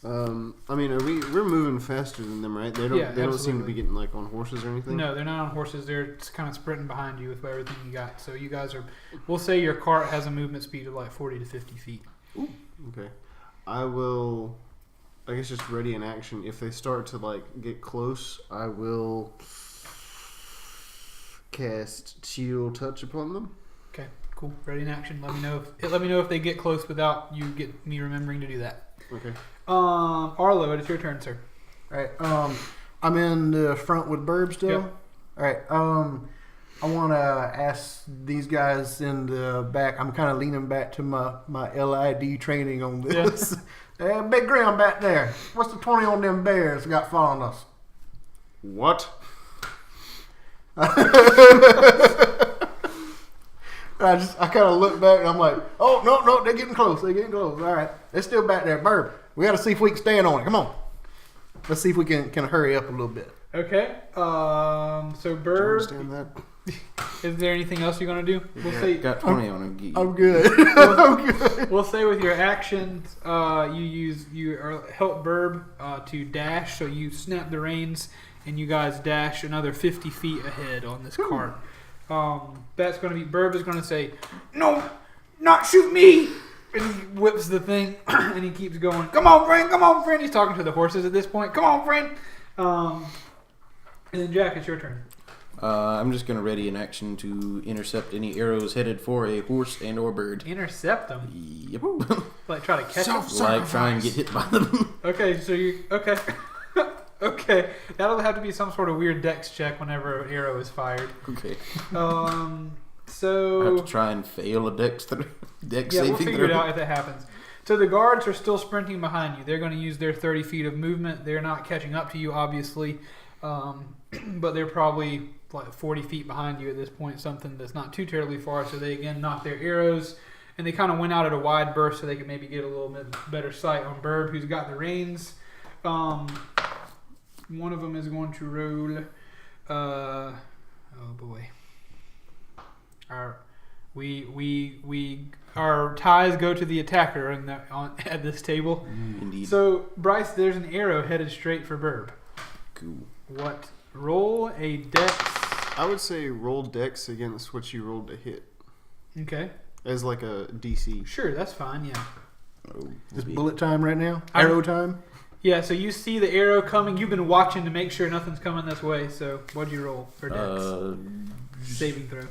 I mean, we're moving faster than them, right? They don't seem to be getting like on horses or anything. No, they're not on horses. They're just kind of sprinting behind you with everything you got. So you guys are. We'll say your cart has a movement speed of like 40 to 50 feet. Ooh. Okay, I will. I guess just ready in action. If they start to like get close, I will cast Chill Touch upon them. Okay, cool. Ready in action. Let me know if they get close without me remembering to do that. Okay. Arlo, it's your turn, sir. All right. I'm in the front with Burb still. Yep. All right. I want to ask these guys in the back. I'm kind of leaning back to my LID training on this. Yeah. Big Graham back there. What's the 20 on them bears got following us? What? I kind of look back and I'm like, oh, no, they're getting close. All right. They're still back there. Burb, we got to see if we can stand on it. Come on. Let's see if we can hurry up a little bit. Okay. So Burb, is there anything else you're going to do? We'll say got 20 on him. I'm good. We'll say with your actions, you help Burb to dash. So you snap the reins and you guys dash another 50 feet ahead on this cart. That's going to be Burb is going to say, "No, not shoot me!" And he whips the thing and he keeps going. Come on, friend! He's talking to the horses at this point. Come on, friend! And then Jack, it's your turn. I'm just going to ready in action to intercept any arrows headed for a horse and or bird. Intercept them? Yep. Like try to catch them? Like try and get hit by them. Okay, so okay. Okay, that'll have to be some sort of weird dex check whenever an arrow is fired. Okay. So I have to try and fail a dex saving throw. We'll figure it out if it happens. So the guards are still sprinting behind you. They're going to use their 30 feet of movement. They're not catching up to you, obviously, but they're probably like 40 feet behind you at this point, something that's not too terribly far. So they again knock their arrows, and they kind of went out at a wide berth so they could maybe get a little bit better sight on Burb, who's got the reins. One of them is going to roll. Oh boy. Our ties go to the attacker at this table. Indeed. So Brice, there's an arrow headed straight for Burb. Cool. What? Roll a dex. I would say roll dex against what you rolled to hit. Okay. as like a DC. Sure, that's fine. Yeah. Is bullet time right now? Arrow time? Yeah. So you see the arrow coming. You've been watching to make sure nothing's coming this way. So what'd you roll for dex? Saving throw.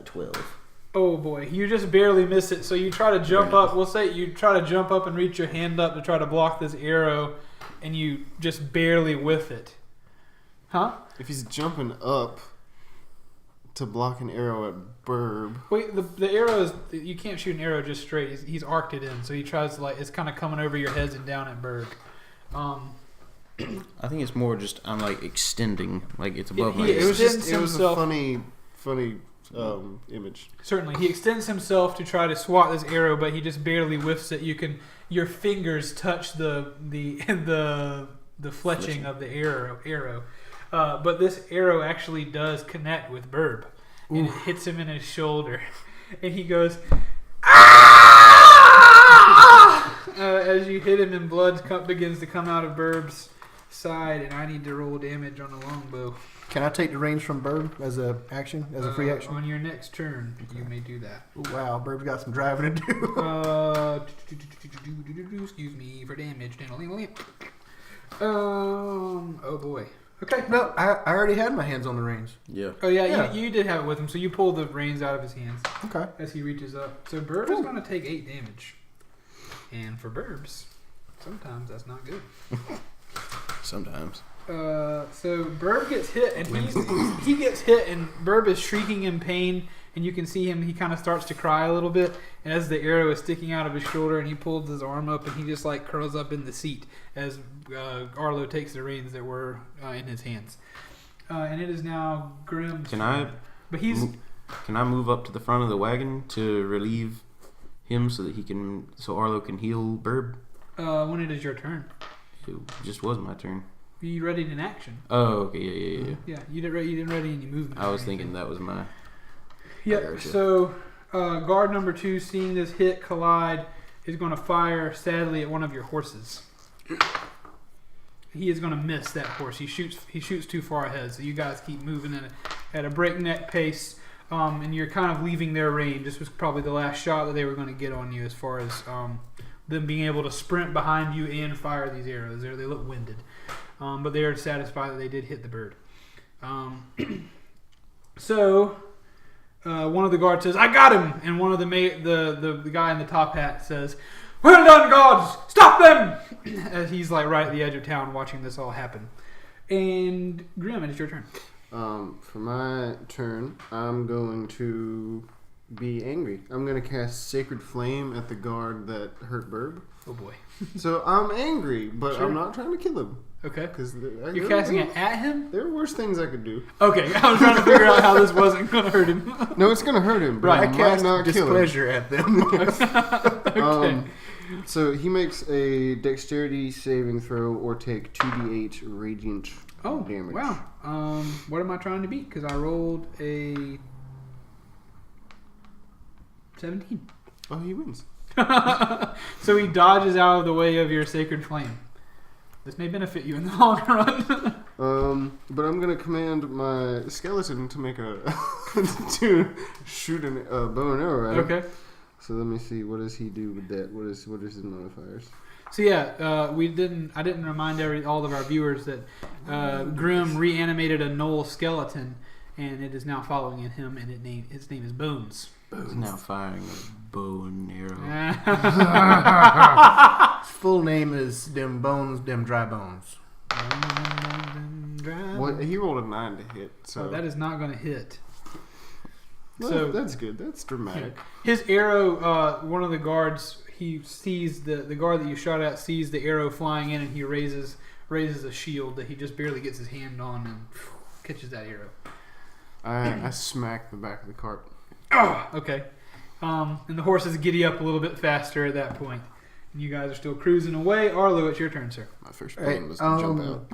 12. Oh boy, you just barely miss it. So you try to jump up. We'll say you try to jump up and reach your hand up to try to block this arrow, and you just barely whiff it. Huh? If he's jumping up to block an arrow at Burb. Wait, the arrow is... You can't shoot an arrow just straight. He's arced it in, so he tries to like... It's kind of coming over your heads and down at Burb. I think it's more just I'm like extending, like it's above my He head. extends It was a himself... funny image. Certainly. He extends himself to try to swat this arrow, but he just barely whiffs it. Your fingers touch the fletching of the arrow. But this arrow actually does connect with Burb. And it hits him in his shoulder. And he goes, as you hit him and blood begins to come out of Burb's side. And I need to roll damage on the longbow. Can I take the range from Burb as a action, as a free action? On your next turn, you may do that. Ooh, wow, Burb's got some driving to do. Excuse me for damage. Oh boy. Okay. No, I already had my hands on the reins. Yeah. Oh yeah. You did have it with him, so you pulled the reins out of his hands. Okay. As he reaches up. So Burb is going to take 8 damage. And for Burbs, sometimes that's not good. Sometimes. So Burb gets hit, and he gets hit, and Burb is shrieking in pain, and you can see him. He kind of starts to cry a little bit as the arrow is sticking out of his shoulder, and he pulls his arm up, and he just like curls up in the seat as Arlo takes the reins that were in his hands. And it is now Grimm's turn. Can I move up to the front of the wagon to relieve him so Arlo can heal Burb? When it is your turn. It just was my turn. You readied an action. Oh, okay, yeah. Yeah, you didn't ready any movement. I was thinking that was my... Yep, so guard number 2, seeing this hit collide, is going to fire, sadly, at one of your horses. He is going to miss that horse. He shoots too far ahead, so you guys keep moving at a breakneck pace, and you're kind of leaving their range. This was probably the last shot that they were going to get on you as far as them being able to sprint behind you and fire these arrows. They look winded. But they are satisfied that they did hit the bird. So one of the guards says, "I got him!" And one of the guy in the top hat says, "Well done, guards! Stop them!" As he's like right at the edge of town watching this all happen. And Grim, it's your turn. For my turn, I'm going to be angry. I'm going to cast Sacred Flame at the guard that hurt Burb. Oh boy. So I'm angry, but Sure. I'm not trying to kill him. Okay. Because You're casting it at him? There are worse things I could do. Okay, I was trying to figure out how this wasn't going to hurt him. No, it's going to hurt him. But Right, I I might cast not kill him. displeasure at them. Okay. So he makes a dexterity saving throw or take 2d8 radiant damage. Wow. What am I trying to beat? Because I rolled a 17. Oh, he wins. So he dodges out of the way of your sacred flame. This may benefit you in the long run. But I'm gonna command my skeleton to make to shoot a bow and arrow at him. Okay. So let me see. What does he do with that? What is his modifiers? So yeah, I didn't remind all of our viewers that Grim reanimated a gnoll skeleton, and it is now following in him, and its name is Bones. He's now firing a bow and arrow. His full name is Dem Bones, Dem Dry Bones. Well, he rolled a 9 to hit. So that is not going to hit. well, So that's good. That's dramatic. His arrow, one of the guards, he sees the guard that you shot at sees the arrow flying in, and he raises a shield that he just barely gets his hand on and catches that arrow. I smack the back of the cart. Oh, okay. And the horses giddy up a little bit faster at that point. And you guys are still cruising away. Arlo, it's your turn, sir. My first plan was to jump out.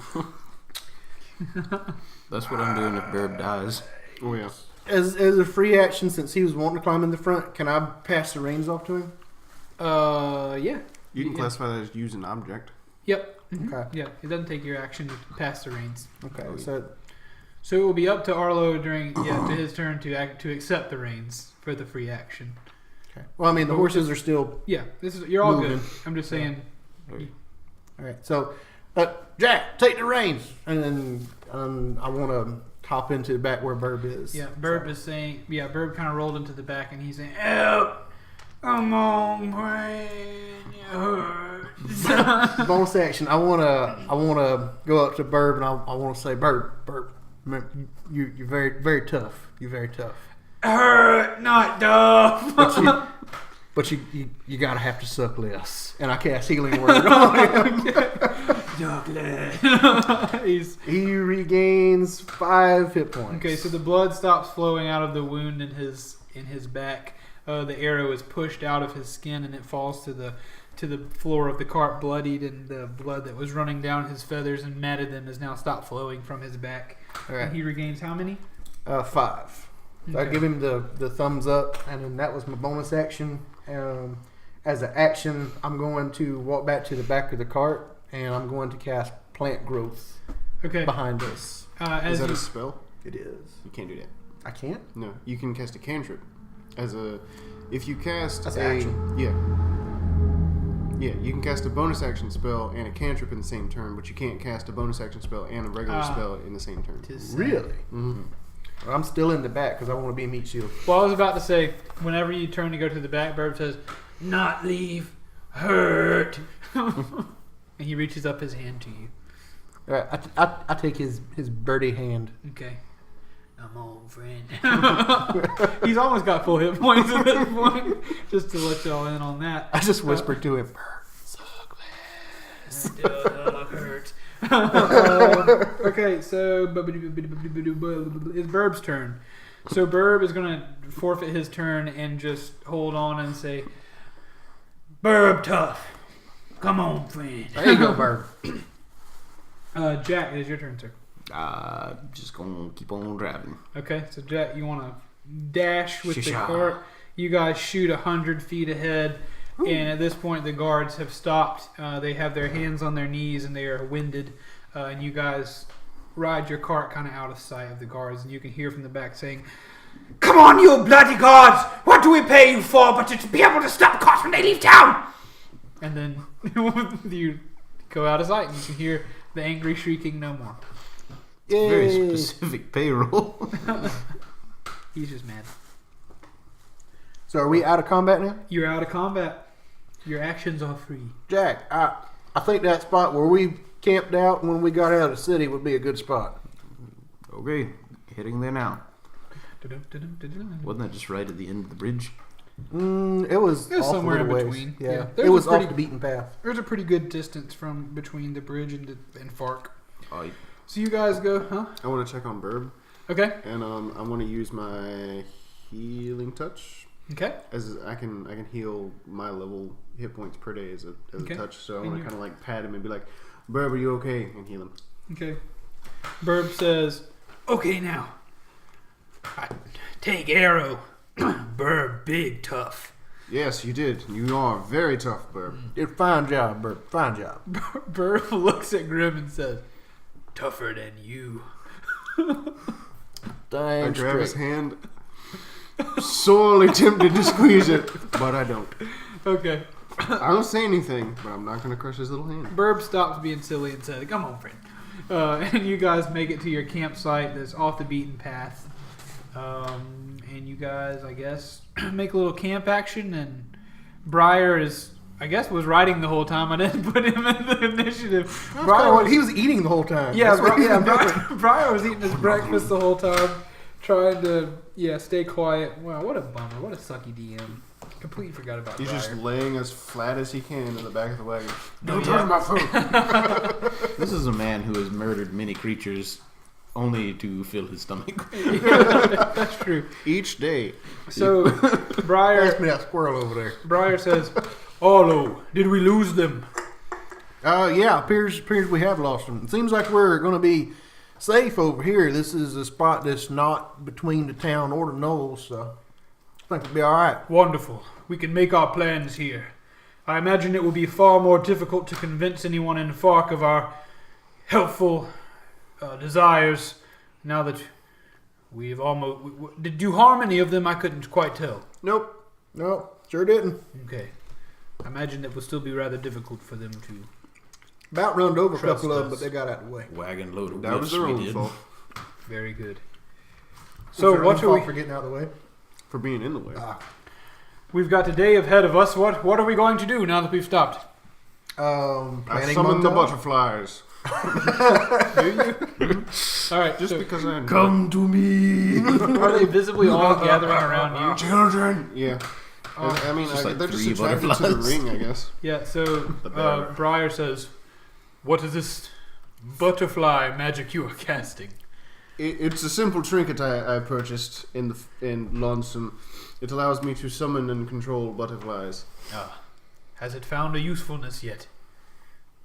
That's what I'm doing if Burb dies. Oh yeah. As a free action, since he was wanting to climb in the front, can I pass the reins off to him? Yeah. You can classify that as use an object. Yep. Mm-hmm. Okay. Yeah, it doesn't take your action to pass the reins. Okay, Oh, yeah. so So it will be up to Arlo to his turn to accept the reins for the free action. Okay. Well, I mean, the horses are still. Yeah, you're all moving. good. I'm just saying. All right. So, Jack, take the reins, and then I want to hop into the back where Burb is. Yeah, Burb is saying. Yeah, Burb kind of rolled into the back, and he's saying, "Help! Come on, brain, you hurt." Bonus action. I wanna go up to Burb and I want to say, Burb, you're very very tough. You're very tough. Hurt, not tough. But you gotta have to suck less. And I cast healing word on him. He regains 5 hit points. Okay, so the blood stops flowing out of the wound in his back. The arrow is pushed out of his skin and it falls to the floor of the cart, bloodied, and the blood that was running down his feathers and matted them has now stopped flowing from his back. All right. And he regains how many? 5. So I give him the thumbs up, and then that was my bonus action. As an action, I'm going to walk back to the back of the cart, and I'm going to cast Plant Growth behind us. Is that a spell? It is. You can't do that. I can't? No, you can cast a cantrip. If you cast That's action. Yeah, you can cast a bonus action spell and a cantrip in the same turn, but you can't cast a bonus action spell and a regular spell in the same turn. Really? Mm-hmm. Well, I'm still in the back because I want to be meat shield. Well, I was about to say, whenever you turn to go to the back, Burb says, "Not leave, hurt," and he reaches up his hand to you. All right, I take his birdie hand. Okay. Come on, friend. He's almost got full hit points at this point. Just to let y'all in on that. I just whispered to him, hurt. Okay, so it's Burb's turn. So Burb is going to forfeit his turn and just hold on and say, "Burb tough. Come on, friend." There you go, Burb. Jack, it is your turn, sir. Just gonna keep on driving. Okay, so Jack, you want to dash with the cart. You guys shoot 100 feet ahead, and at this point the guards have stopped. They have their hands on their knees and they are winded, and you guys ride your cart kind of out of sight of the guards, and you can hear from the back saying, "Come on, you bloody guards! What do we pay you for but to be able to stop carts when they leave town?" And then you go out of sight, and you can hear the angry shrieking no more. Very specific payroll. He's just mad. So are we out of combat now? You're out of combat. Your actions are free. Jack, I think that spot where we camped out when we got out of the city would be a good spot. Okay, heading there now. Wasn't that just right at the end of the bridge? It was somewhere in ways. between. Yeah. It was off the beaten path. There's a pretty good distance between the bridge and Fark. Oh, so you guys go, huh? I want to check on Burb. Okay. And I want to use my healing touch. Okay. As I can heal my level hit points per day as a touch. So I want to kind of like pat him and be like, "Burb, are you okay?" and heal him. Okay. Burb says, "Okay now. I take arrow. Burb, big tough." Yes, you did. You are very tough, Burb. Fine job, Burb. Fine job. Burb looks at Grim and says, "Tougher than you." I grab his hand, sorely tempted to squeeze it, but I don't. Okay. I don't say anything, but I'm not going to crush his little hand. Burb stops being silly and says, "Come on, friend." And you guys make it to your campsite that's off the beaten path. And you guys, I guess, make a little camp action. And Briar was riding the whole time. I didn't put him in the initiative. He was eating the whole time. Yeah, Briar was eating his breakfast the whole time, trying to stay quiet. Wow, what a bummer! What a sucky DM. Completely forgot about. He's Briar. just laying as flat as he can in the back of the wagon. Don't touch my food. This is a man who has murdered many creatures only to fill his stomach. Yeah, that's true. Each day. So, Briar... Ask me that squirrel over there. Briar says, "Arlo, did we lose them?" Yeah, appears we have lost them. It seems like we're going to be safe over here. This is a spot that's not between the town or the knolls, so I think we'll be all right. Wonderful. We can make our plans here. I imagine it will be far more difficult to convince anyone in Fark of our helpful desires now that we've almost... Did you harm any of them? I couldn't quite tell. Nope. Nope, sure didn't. Okay. I imagine it will still be rather difficult for them to... About runned over a couple of them, but they got out of the way. Wagon load of That was their own fault. Very good. So what are we... for getting out of the way? For being in the way. We've got a day ahead of us. What are we going to do now that we've stopped? I summoned the butterflies. Do you? All right. Just because I come to me. Are they visibly all gathering around you? Children. Yeah. I mean, they're just attracted to the ring, I guess. Yeah. So Briar says, "What is this butterfly magic you are casting?" It's a simple trinket I purchased in Lonesome. It allows me to summon and control butterflies. Has it found a usefulness yet?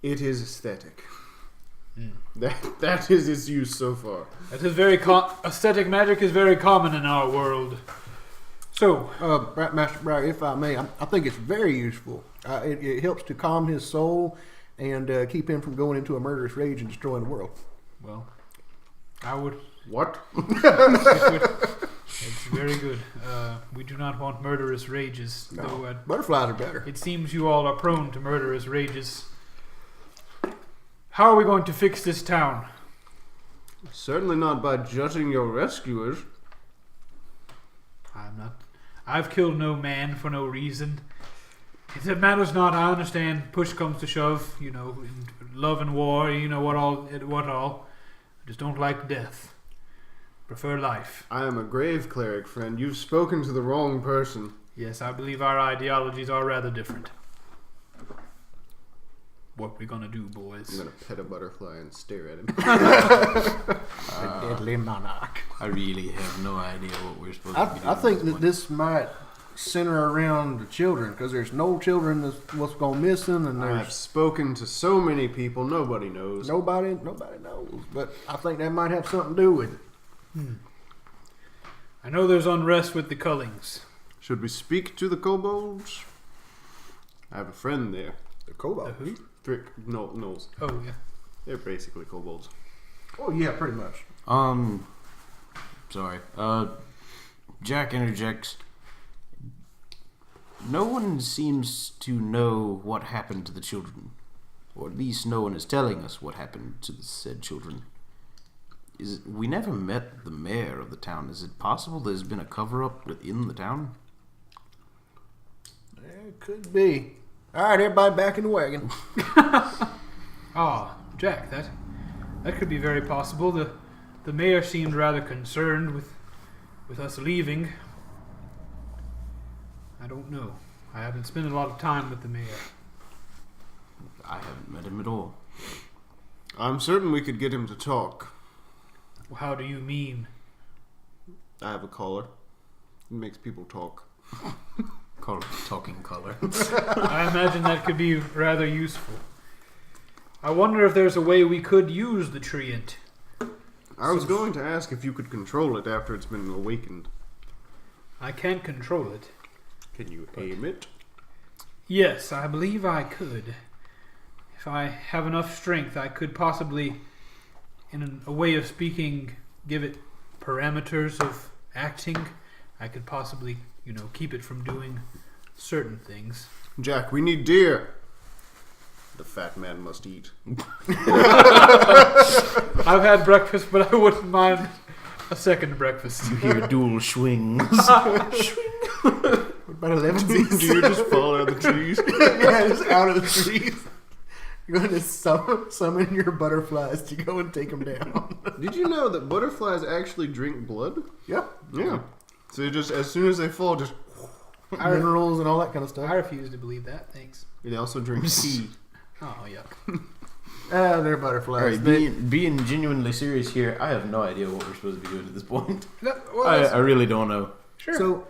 It is aesthetic. That is its use so far. That is very aesthetic magic is very common in our world. So, Master Briar, if I may, I think it's very useful. It helps to calm his soul and keep him from going into a murderous rage and destroying the world. Well, I would... What? It's very good. We do not want murderous rages. No. Though, butterflies are better. It seems you all are prone to murderous rages. How are we going to fix this town? Certainly not by judging your rescuers. I'm not. I've killed no man for no reason. It matters not. I understand. Push comes to shove. You know, in love and war. You know what all. I just don't like death. Prefer life. I am a grave cleric, friend. You've spoken to the wrong person. Yes, I believe our ideologies are rather different. What we gonna do, boys? I'm gonna pet a butterfly and stare at him. The deadly monarch. I really have no idea what we're supposed to be doing. I think that this might center around the children, because there's no children that's what's gone missing, and I've spoken to so many people, nobody knows. Nobody knows. But I think that might have something to do with it. I know there's unrest with the Cullings. Should we speak to the kobolds? I have a friend there. The kobolds? The who? Gnolls. Oh, yeah. They're basically kobolds. Oh, yeah, pretty much. Sorry. Jack interjects. No one seems to know what happened to the children. Or at least no one is telling us what happened to the said children. We never met the mayor of the town. Is it possible there's been a cover-up within the town? It could be. All right, everybody back in the wagon. Jack, that could be very possible. The mayor seemed rather concerned with us leaving. I don't know. I haven't spent a lot of time with the mayor. I haven't met him at all. I'm certain we could get him to talk. How do you mean? I have a collar. It makes people talk. Talking color. I imagine that could be rather useful. I wonder if there's a way we could use the treant. I was going to ask if you could control it after it's been awakened. I can't control it. Can you aim it? Yes, I believe I could. If I have enough strength, I could possibly, in a way of speaking, give it parameters of acting. I could possibly, keep it from doing certain things. Jack, we need deer. The fat man must eat. I've had breakfast, but I wouldn't mind a second breakfast. You hear dual swings. What about 11 Deer just fall out of the trees. Yeah, just out of the trees. You're going to summon your butterflies to go and take them down. Did you know that butterflies actually drink blood? Yep. Yeah. So just as soon as they fall, just minerals and all that kind of stuff. I refuse to believe that. Thanks. They also drink pee. Oh, yuck. They're butterflies. All right, being genuinely serious here, I have no idea what we're supposed to be doing at this point. Well, I really don't know. Sure. So,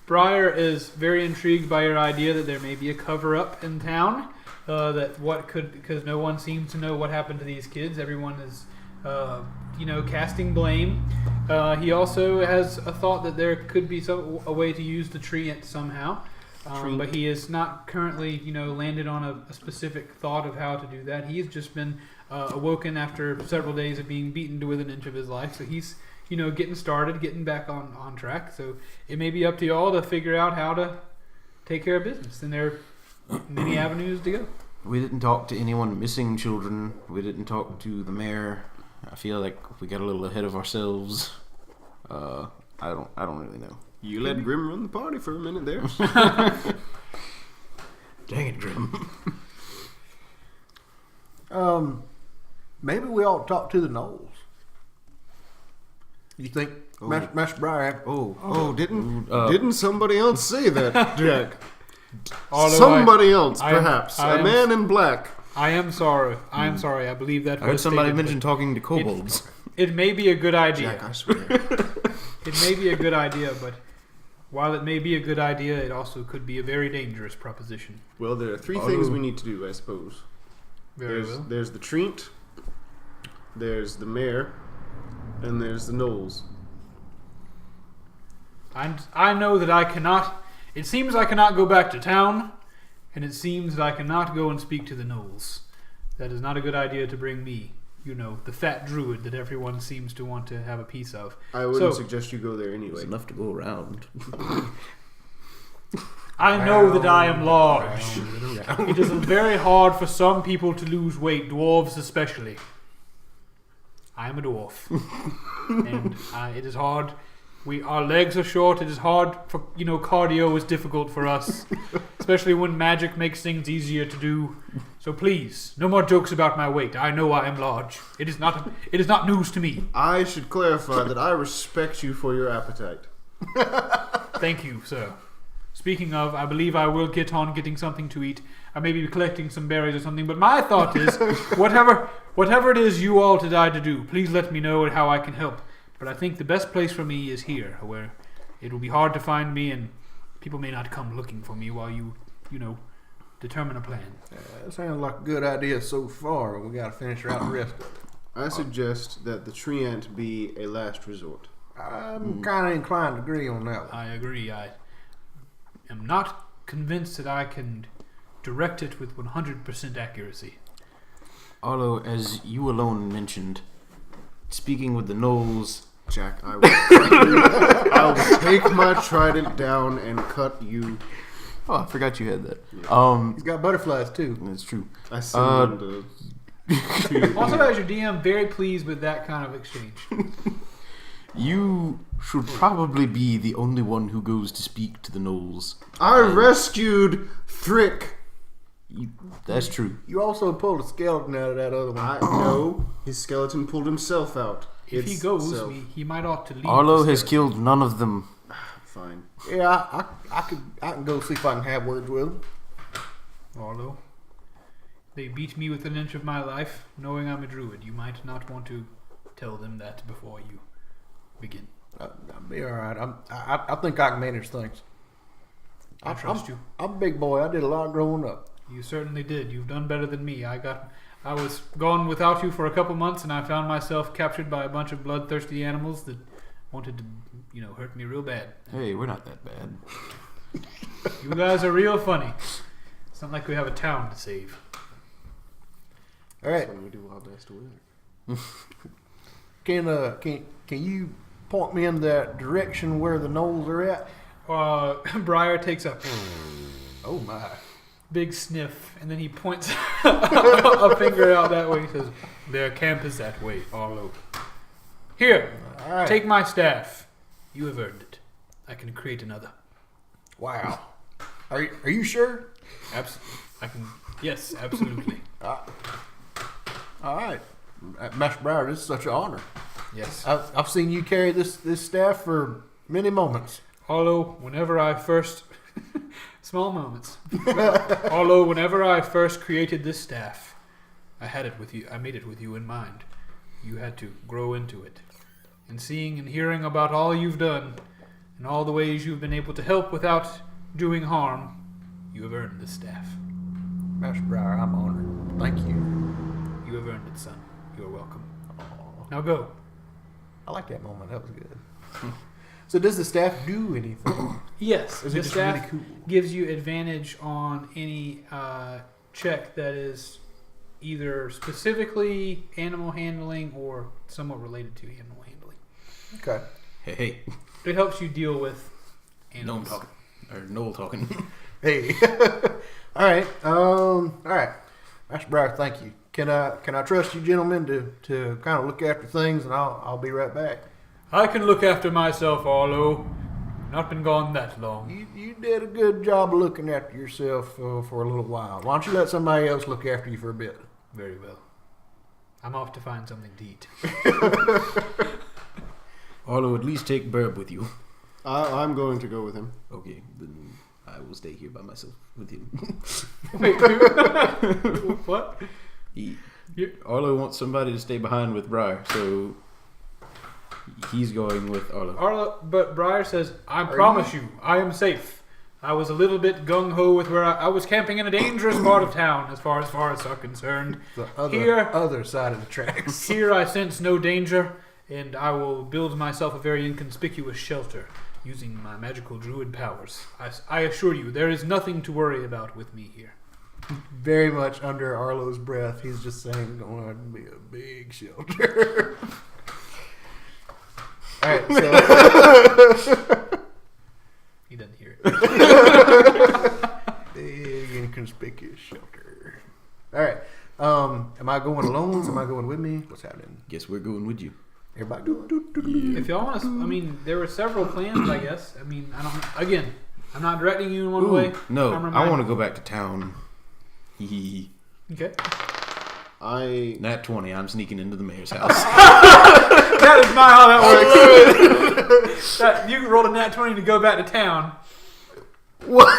Briar is very intrigued by your idea that there may be a cover-up in town. Because no one seems to know what happened to these kids. Everyone is, casting blame. He also has a thought that there could be a way to use the treant somehow. But he is not currently, landed on a specific thought of how to do that. He's just been awoken after several days of being beaten to within an inch of his life. So he's, getting started, getting back on track. So it may be up to y'all to figure out how to take care of business. And there are many avenues to go. We didn't talk to anyone missing children. We didn't talk to the mayor. I feel like we got a little ahead of ourselves. I don't really know. You let Grim run the party for a minute there. Dang it, Grim. Maybe we ought to talk to the Knolls. You think, Master Briar? Didn't somebody else say that, Jack? Somebody else, perhaps. A man in black. I am sorry. I am sorry. I believe that. I heard somebody mention talking to kobolds. It may be a good idea. Jack, I swear. It may be a good idea, but while it may be a good idea, it also could be a very dangerous proposition. Well, there are three things we need to do, I suppose. There's the Treant, there's the mayor, and there's the Knolls. I know that I cannot. It seems I cannot go back to town, and it seems that I cannot go and speak to the Knolls. That is not a good idea to bring me. The fat druid that everyone seems to want to have a piece of. I wouldn't suggest you go there anyway. There's enough to go around. I know that I am large. It is very hard for some people to lose weight, dwarves especially. I am a dwarf. And it is hard. Our legs are short. It is hard for, cardio is difficult for us. Especially when magic makes things easier to do. So please, no more jokes about my weight. I know I am large. It is not news to me. I should clarify that I respect you for your appetite. Thank you, sir. Speaking of, I believe I will get on getting something to eat. I may be collecting some berries or something, but my thought is, whatever it is you all decide to do, please let me know how I can help. But I think the best place for me is here, where it will be hard to find me and people may not come looking for me while you determine a plan. That sounds like a good idea so far. We got to finish out the rest of it. I suggest that the Treant be a last resort. I'm kind of inclined to agree on that one. I agree. I am not convinced that I can direct it with 100% accuracy. Arlo, as you alone mentioned, speaking with the Knolls... Jack, I will take my trident down and cut you. Oh, I forgot you had that. Yeah. He's got butterflies too. That's true. I sent him Also, as your DM, very pleased with that kind of exchange. You should probably be the only one who goes to speak to the Knolls. I rescued Thrick. That's true. You also pulled a skeleton out of that other one. I know. His skeleton pulled himself out. If he goes, he might ought to leave. Arlo has killed none of them. Fine. Yeah, I can go see if I can have words with him. Arlo, they beat me within an inch of my life, knowing I'm a druid. You might not want to tell them that before you begin. I'll be all right. I think I can manage things. I trust you. I'm a big boy. I did a lot growing up. You certainly did. You've done better than me. I was gone without you for a couple months, and I found myself captured by a bunch of bloodthirsty animals that wanted to, hurt me real bad. Hey, we're not that bad. You guys are real funny. It's not like we have a town to save. All right. That's when we do our best work. Can you point me in that direction where the Knolls are at? Briar takes a Oh my. big sniff, and then he points a finger out that way. He says, "Their camp is that way, Arlo. Here, right. Take my staff. You have earned it. I can create another." Wow. Are you sure? Absolutely. I can. Yes, absolutely. All right, Master Briar, this is such an honor. Yes. I've seen you carry this staff for many moments. Although, whenever I first small moments. Although, whenever I first created this staff, I had it with you. I made it with you in mind. You had to grow into it. And seeing and hearing about all you've done and all the ways you've been able to help without doing harm, you have earned this staff. Master Briar, I'm honored. Thank you. You have earned it, son. You are welcome. Now go. I like that moment. That was good. So does the staff do anything? Yes. Is The it just staff really cool? gives you advantage on any check that is either specifically animal handling or somewhat related to animal handling. Okay. Hey. It helps you deal with Gnome animals. talking. Or Noel talking. Hey. All right. All right. Master Brice, thank you. Can I trust you gentlemen to kind of look after things, and I'll be right back. I can look after myself, Arlo. Not been gone that long. You did a good job of looking after yourself for a little while. Why don't you let somebody else look after you for a bit? Very well. I'm off to find something to eat. Arlo, at least take Burb with you. I'm going to go with him. Okay, then I will stay here by myself with him. Wait, what? Arlo wants somebody to stay behind with Briar, so he's going with Arlo. But Briar says, I promise you, I am safe. I was a little bit gung-ho with where I was camping in a dangerous part of town as far as forests are concerned. The other side of the tracks. Here I sense no danger, and I will build myself a very inconspicuous shelter using my magical druid powers. I assure you, there is nothing to worry about with me here. Very much under Arlo's breath, he's just saying, "Going to be a big shelter." All right, so He doesn't hear it. big inconspicuous shelter. All right, am I going alone? Am I going with me? What's happening? Guess we're going with you. Everybody, If y'all want to, I mean, there were several plans, I guess. I mean, I don't. Again, I'm not directing you in one way. No, I want to go back to town. Okay. Nat 20, I'm sneaking into the mayor's house. That is not how that works. You rolled a nat 20 to go back to town. What?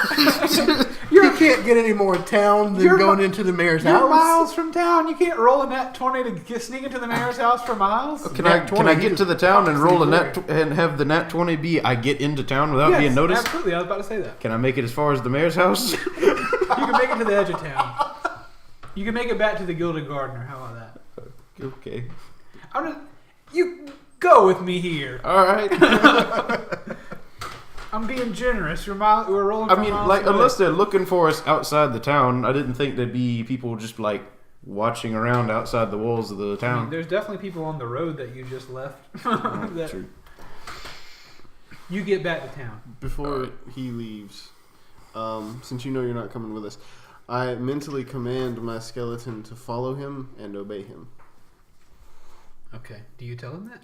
You can't get any more town than going into the mayor's house. You're miles from town. You can't roll a nat 20 to sneak into the mayor's house for miles. Can I get to the town and roll and have the nat 20 be I get into town without being noticed? Absolutely, I was about to say that. Can I make it as far as the mayor's house? You can make it to the edge of town. You can make it back to the Gilded Gardener. How about that? Okay. You go with me here. All right. I'm being generous. We're rolling. I mean, like, unless they're looking for us outside the town, I didn't think there'd be people just like watching around outside the walls of the town. I mean, there's definitely people on the road that you just left. True. You get back to town Before he leaves, since you know you're not coming with us, I mentally command my skeleton to follow him and obey him. Okay. Do you tell him that?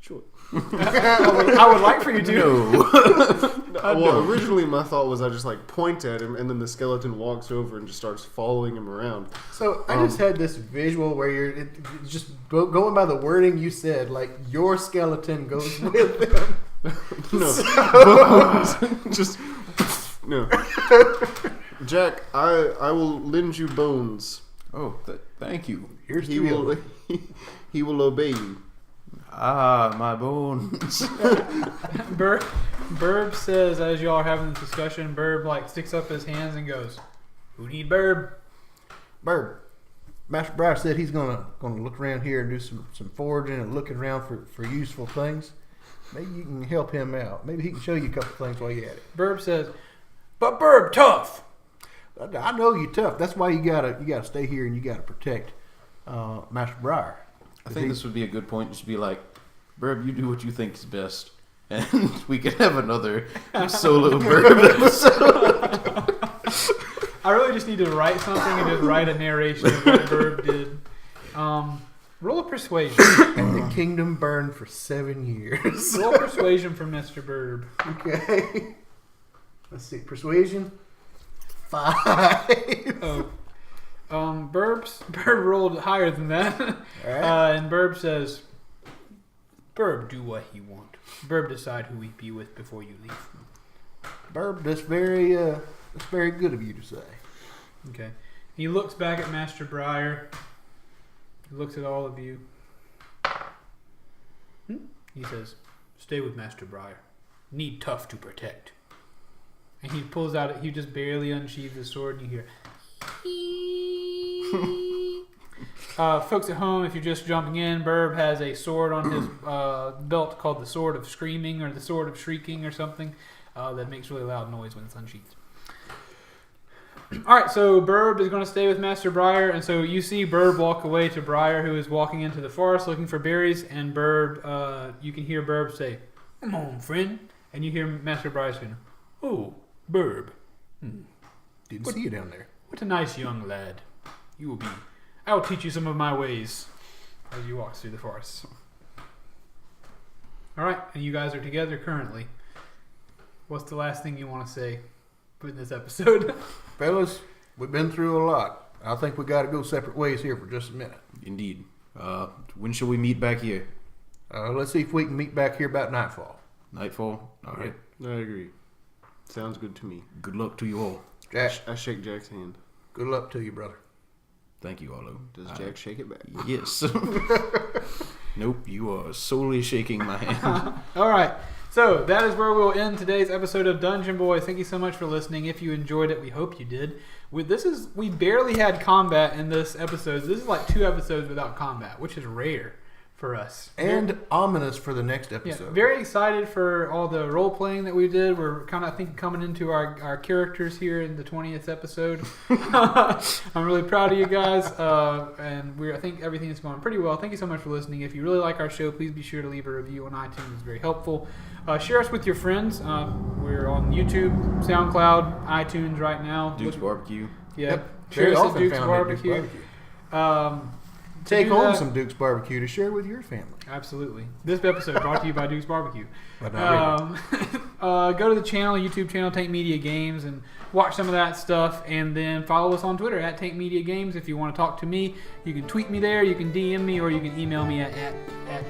Sure. I would like for you to. No. Well, originally my thought was I just like point at him and then the skeleton walks over and just starts following him around. So I just had this visual where you're just going by the wording you said, like your skeleton goes with him. No. Just no. Jack, I will lend you bones. Oh, thank you. Here's He will obey you. Ah, my bones. Burb says, as y'all are having this discussion, Burb like sticks up his hands and goes, "Who need Burb?" Burb. Master Brice said he's gonna look around here and do some foraging and looking around for useful things. Maybe you can help him out. Maybe he can show you a couple things while you're at it. Burb says, "But Burb, tough." I know you're tough. That's why you gotta stay here and you gotta protect Master Briar. I think this would be a good point. Just be like, Burb, you do what you think is best, and we could have another solo Burb episode. I really just need to write something and just write a narration of what Burb did. Roll a persuasion. And the kingdom burned for 7 years. Roll persuasion for Mr. Burb. Okay. Let's see. Persuasion. 5. Oh. Burb rolled higher than that. Right. And Burb says, Burb do what he want. Burb decide who he be with before you leave. Burb, that's very good of you to say. Okay. He looks back at Master Briar. He looks at all of you. He says, stay with Master Briar. Need tough to protect. And he pulls out, he just barely unsheathes the sword and you hear, Folks at home, if you're just jumping in, Burb has a sword on his belt called the Sword of Screaming or the Sword of Shrieking or something that makes really loud noise when it's unsheathed. All right, so Burb is going to stay with Master Briar, and so you see Burb walk away to Briar, who is walking into the forest looking for berries, and Burb, you can hear Burb say, "Come on, friend," and you hear Master Briar saying, "Oh, Burb. Didn't see you down there. What a nice young lad. You will be. I will teach you some of my ways," as you walk through the forest. All right, and you guys are together currently. What's the last thing you want to say in this episode? Fellas, we've been through a lot. I think we got to go separate ways here for just a minute. Indeed. When shall we meet back here? Let's see if we can meet back here about nightfall. Nightfall? All right. I agree. Sounds good to me. Good luck to you all. Jack, I shake Jack's hand. good luck to you, brother. Thank you, Arlo. Does Jack shake it back? Yes. Nope, you are solely shaking my hand. All right. So that is where we'll end today's episode of Dungeon Boys. Thank you so much for listening. If you enjoyed it, we hope you did. We barely had combat in this episode. This is like 2 episodes without combat, which is rare for us. And ominous for the next episode. Yeah, very excited for all the role playing that we did. We're kind of, I think, coming into our characters here in the 20th episode. I'm really proud of you guys, and I think everything is going pretty well. Thank you so much for listening. If you really like our show, please be sure to leave a review on iTunes. It's very helpful. Share us with your friends. We're on YouTube, SoundCloud, iTunes right now. Duke's Barbecue. Yeah. Yep. Share Very us at often Duke's found at Barbecue. Take do home that- some Duke's Barbecue to share with your family. Absolutely. This episode brought to you by Duke's Barbecue. But not really. Go to the channel, YouTube channel, Tank Media Games, and watch some of that stuff. And then follow us on Twitter at Tank Media Games. If you want to talk to me, you can tweet me there, you can DM me, or you can email me at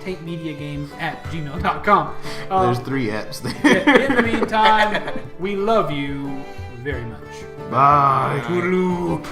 tankmediagames@gmail.com. There's 3 apps there. In the meantime, we love you very much. Bye. Toodaloo.